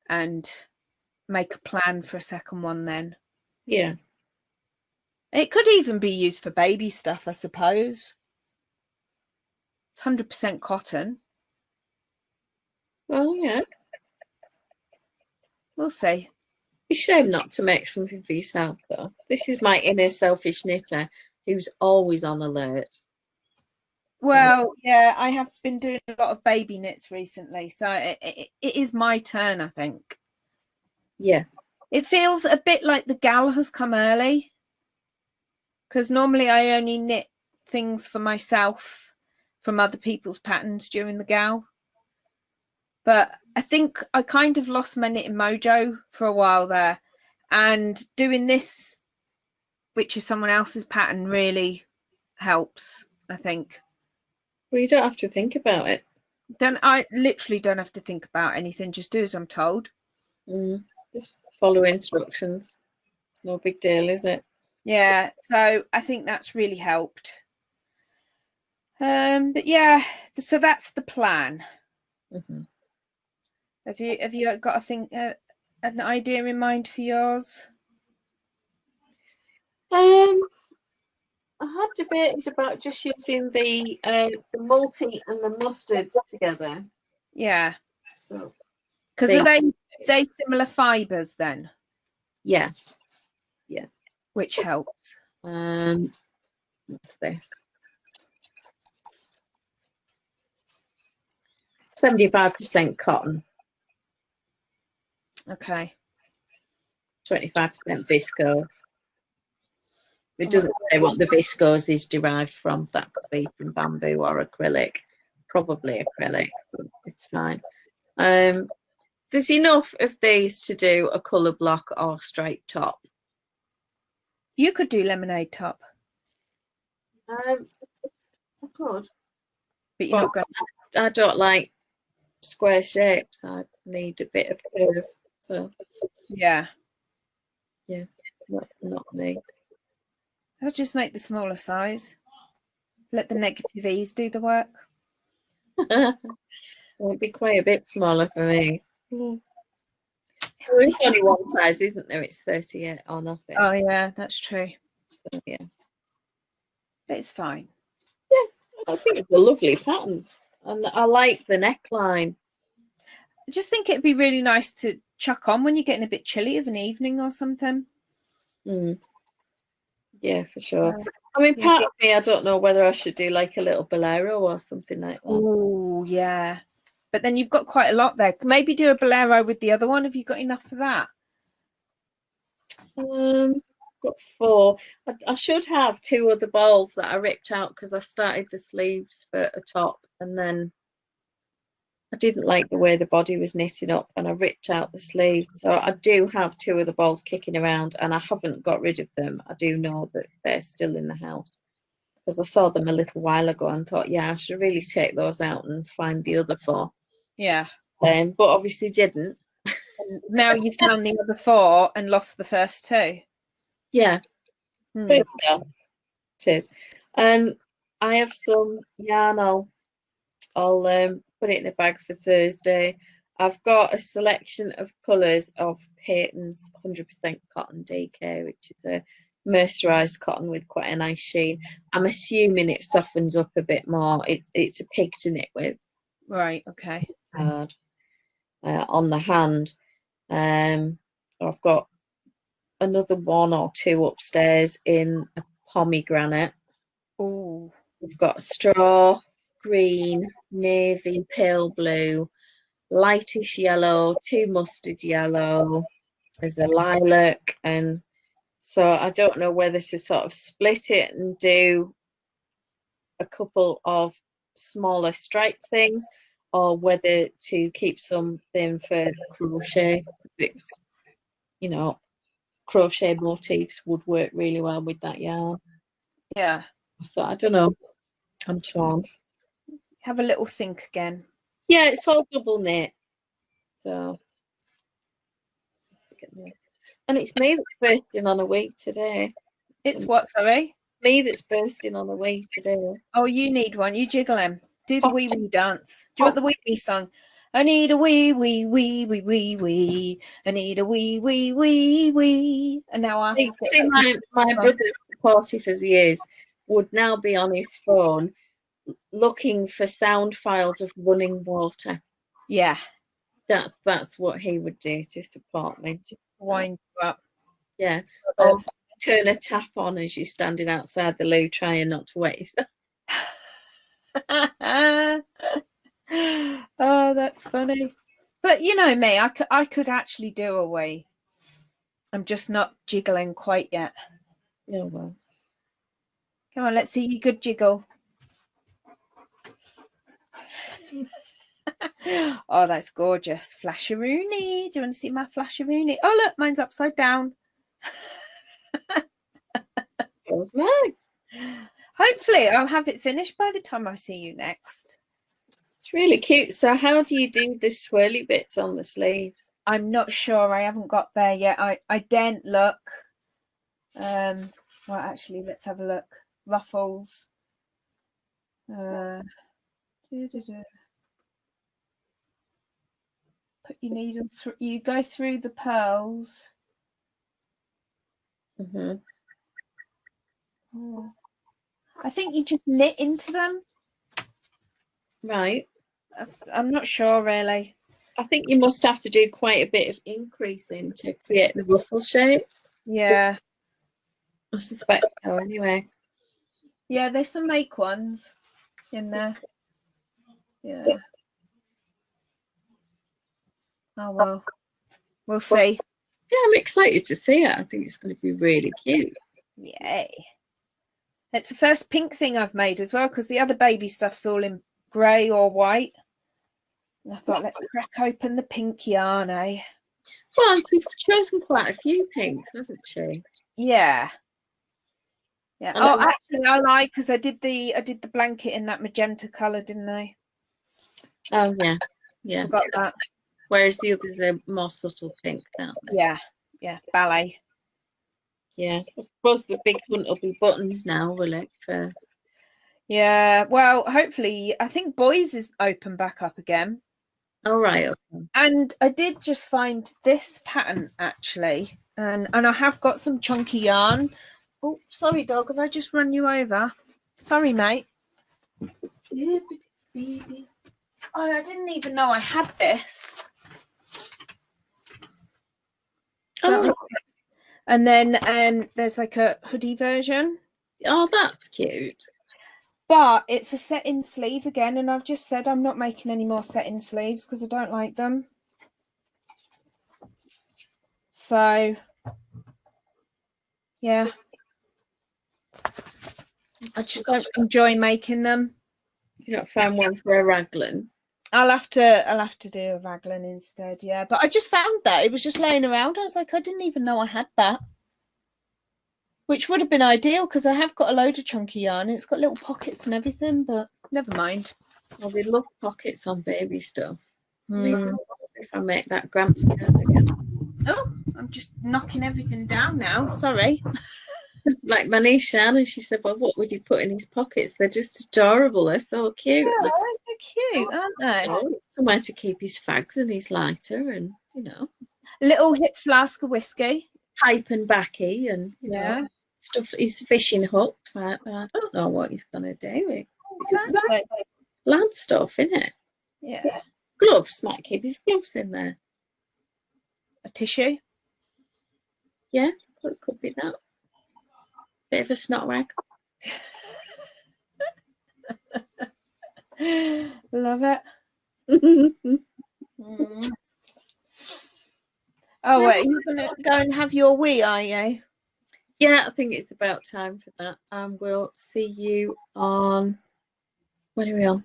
and make a plan for a second one then. Yeah, it could even be used for baby stuff, I suppose. It's 100% cotton. Well, yeah, We'll see. It's a shame not to make something for yourself, though. This is my inner selfish knitter who's always on alert. Well, yeah, I have been doing a lot of baby knits recently, so it is my turn, I think. Yeah. It feels a bit like the gal has come early, because normally I only knit things for myself from other people's patterns during the gal. But I think I kind of lost my knitting mojo for a while there, and doing this, which is someone else's pattern, really helps, I think. Well, you don't have to think about it. I literally don't have to think about anything, just do as I'm told. Just follow instructions. It's no big deal, is it? Yeah, so I think that's really helped. But yeah, so that's the plan. Have you got an idea in mind for yours? I had debated about just using the multi and the mustard together. Yeah. So, because are they similar fibres then? Yeah. Yeah. Which helps. What's this? 75% cotton. Okay. 25% viscose. It doesn't say what the viscose is derived from. That could be from bamboo or acrylic. Probably acrylic, but it's fine. There's enough of these to do a colour block or straight top. You could do lemonade top. I could. But you're not going to. I don't like square shapes. I need a bit of curve. So yeah. Yeah, not me. I'll just make the smaller size. Let the negative ease do the work. It'd be quite a bit smaller for me. There's only one size, isn't there? It's 38 or nothing. Oh yeah, that's true. So, yeah. It's fine. Yeah, I think it's a lovely pattern. And I like the neckline. I just think it'd be really nice to chuck on when you're getting a bit chilly of an evening or something. Yeah, for sure. I mean, part of me, I don't know whether I should do like a little bolero or something like that. Oh, yeah. But then you've got quite a lot there. Maybe do a bolero with the other one. Have you got enough for that? Got 4. I should have 2 other balls that I ripped out because I started the sleeves for a top and then I didn't like the way the body was knitting up, and I ripped out the sleeves. So I do have 2 of the balls kicking around, and I haven't got rid of them. I do know that they're still in the house because I saw them a little while ago and thought, yeah, I should really take those out and find the other 4. Yeah. But obviously didn't. And now you found the other 4 and lost the first 2. Yeah. But well, it is. I have some yarn. I'll put it in a bag for Thursday. I've got a selection of colours of Peyton's 100% Cotton DK, which is a mercerised cotton with quite a nice sheen. I'm assuming it softens up a bit more. It's a pig to knit with. Right, okay. Hard on the hand. I've got another 1 or 2 upstairs in a pomegranate. Oh. We've got straw, green, navy, pale blue, lightish yellow, 2 mustard yellow. There's a lilac, and so I don't know whether to sort of split it and do a couple of smaller striped things, or whether to keep something for crochet. It's, you know, crochet motifs would work really well with that yarn. Yeah. So I don't know. I'm torn. Have a little think again. Yeah, it's all double knit. So, and it's me that's bursting on a week today. It's what, sorry? Me that's bursting on a week today. Oh, you need one. You jiggle him. Do the wee wee dance. Do you want the wee wee song? I need a wee wee wee wee wee wee. I need a wee wee wee wee. And now I see my brother, supportive as he is, would now be on his phone looking for sound files of running water. Yeah. That's what he would do to support me. Just wind you up. Yeah. Or turn a tap on as you're standing outside the loo trying not to wet yourself. Oh, that's funny. But you know me, I could actually do a wee. I'm just not jiggling quite yet. Oh, well. Come on, let's see you good jiggle. Oh, that's gorgeous. Flasheroony. Do you want to see my flasheroony? Oh, look, mine's upside down. Hopefully I'll have it finished by the time I see you next. It's really cute. So how do you do the swirly bits on the sleeve? I'm not sure. I haven't got there yet. I daren't look. Well, actually, let's have a look. Ruffles. Put your needle through. You go through the pearls. Mm-hmm. Oh. I think you just knit into them. Right. I'm not sure really. I think you must have to do quite a bit of increasing to create the ruffle shapes. Yeah. I suspect so anyway. Yeah, there's some make ones in there. Yeah. Oh well. We'll see. Yeah, I'm excited to see it. I think it's going to be really cute. Yay. It's the first pink thing I've made as well, because the other baby stuff's all in grey or white. And I thought, let's crack open the pink yarn, eh? Well, she's chosen quite a few pinks, hasn't she? Yeah. Yeah. Oh, actually, I lied, because I did the blanket in that magenta colour, didn't I? Oh yeah, yeah. Forgot that. Whereas the others are more subtle pink, aren't they? Yeah, yeah. Ballet. Yeah. I suppose the big hunt will be buttons now, will it? Yeah. Well, hopefully, I think boys is open back up again. All right. Okay. And I did just find this pattern actually, and I have got some chunky yarn. Oh, sorry, dog. Have I just run you over? Sorry, mate. Oh, I didn't even know I had this. Oh. And then there's like a hoodie version. Oh, that's cute. But it's a set-in sleeve again, and I've just said I'm not making any more set-in sleeves because I don't like them. So, yeah. I just don't enjoy making them. You not found one for a raglan? I'll have to do a raglan instead, yeah. But I just found that. It was just laying around. I was like, I didn't even know I had that. Which would have been ideal because I have got a load of chunky yarn. It's got little pockets and everything, but never mind. Well, they love pockets on baby stuff. If I make that Gramps curl again. Oh, I'm just knocking everything down now. Sorry. Like my niece Shannon, she said, well, what would you put in his pockets? They're just adorable. They're so cute. Yeah, they're cute, aren't they? Oh, somewhere to keep his fags and his lighter and, you know. A little hip flask of whiskey. Pipe and backy and, you know, stuff. His fishing hooks like that. I don't know what he's going to do. Exactly. Lad stuff, innit? Yeah. Gloves. Might keep his gloves in there. A tissue. Yeah, it could be that. Bit of a snot rag. Love it. Oh, wait, you're going to go and have your wee, are you? Yeah, I think it's about time for that. And we'll see you on, when are we on?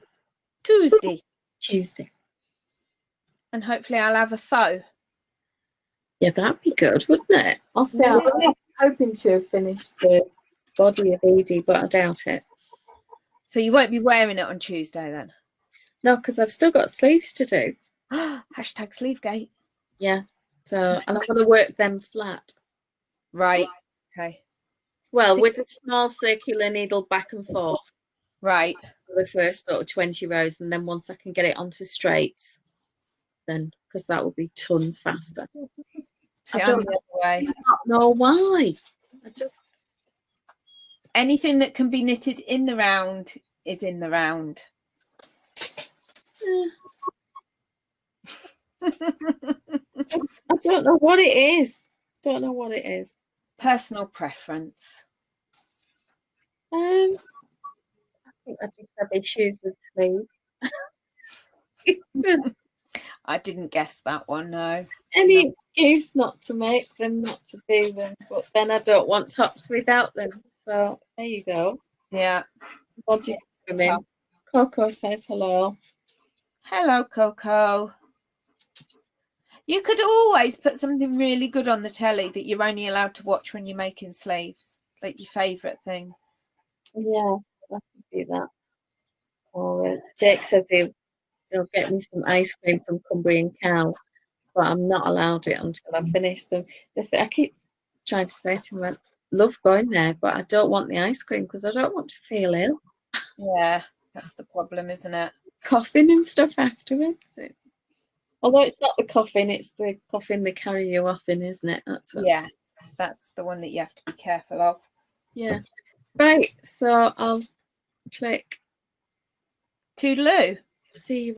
Tuesday. Tuesday. And hopefully I'll have a faux. Yeah, that'd be good, wouldn't it? Also, yeah. I'm hoping to have finished the body of Edie, but I doubt it. So you won't be wearing it on Tuesday then? No, because I've still got sleeves to do. Hashtag sleevegate. Yeah. So, and I'm going to work them flat. Right. Okay. Well, with a small circular needle back and forth. Right. For the first sort of 20 rows, and then once I can get it onto straights, then, because that will be tons faster. See, I'm the other way. I don't know why. I just... Anything that can be knitted in the round is in the round. I don't know what it is. Don't know what it is. Personal preference. I think I just have issues with sleeves. I didn't guess that one, no. Any excuse not to make them, not to do them, but then I don't want tops without them. So there you go. Yeah. Body women. Coco says hello. Hello, Coco. You could always put something really good on the telly that you're only allowed to watch when you're making sleeves, like your favourite thing. Yeah, I can do that. Or Jake says he'll get me some ice cream from Cumbria cow, but I'm not allowed it until I've finished them. I keep trying to say to him, I love going there, but I don't want the ice cream because I don't want to feel ill. Yeah, that's the problem, isn't it? Coughing and stuff afterwards. Although it's not the coughing, it's the coughing they carry you off in, isn't it? Yeah, that's the one that you have to be careful of. Yeah. Right, so I'll click. Toodaloo. See you.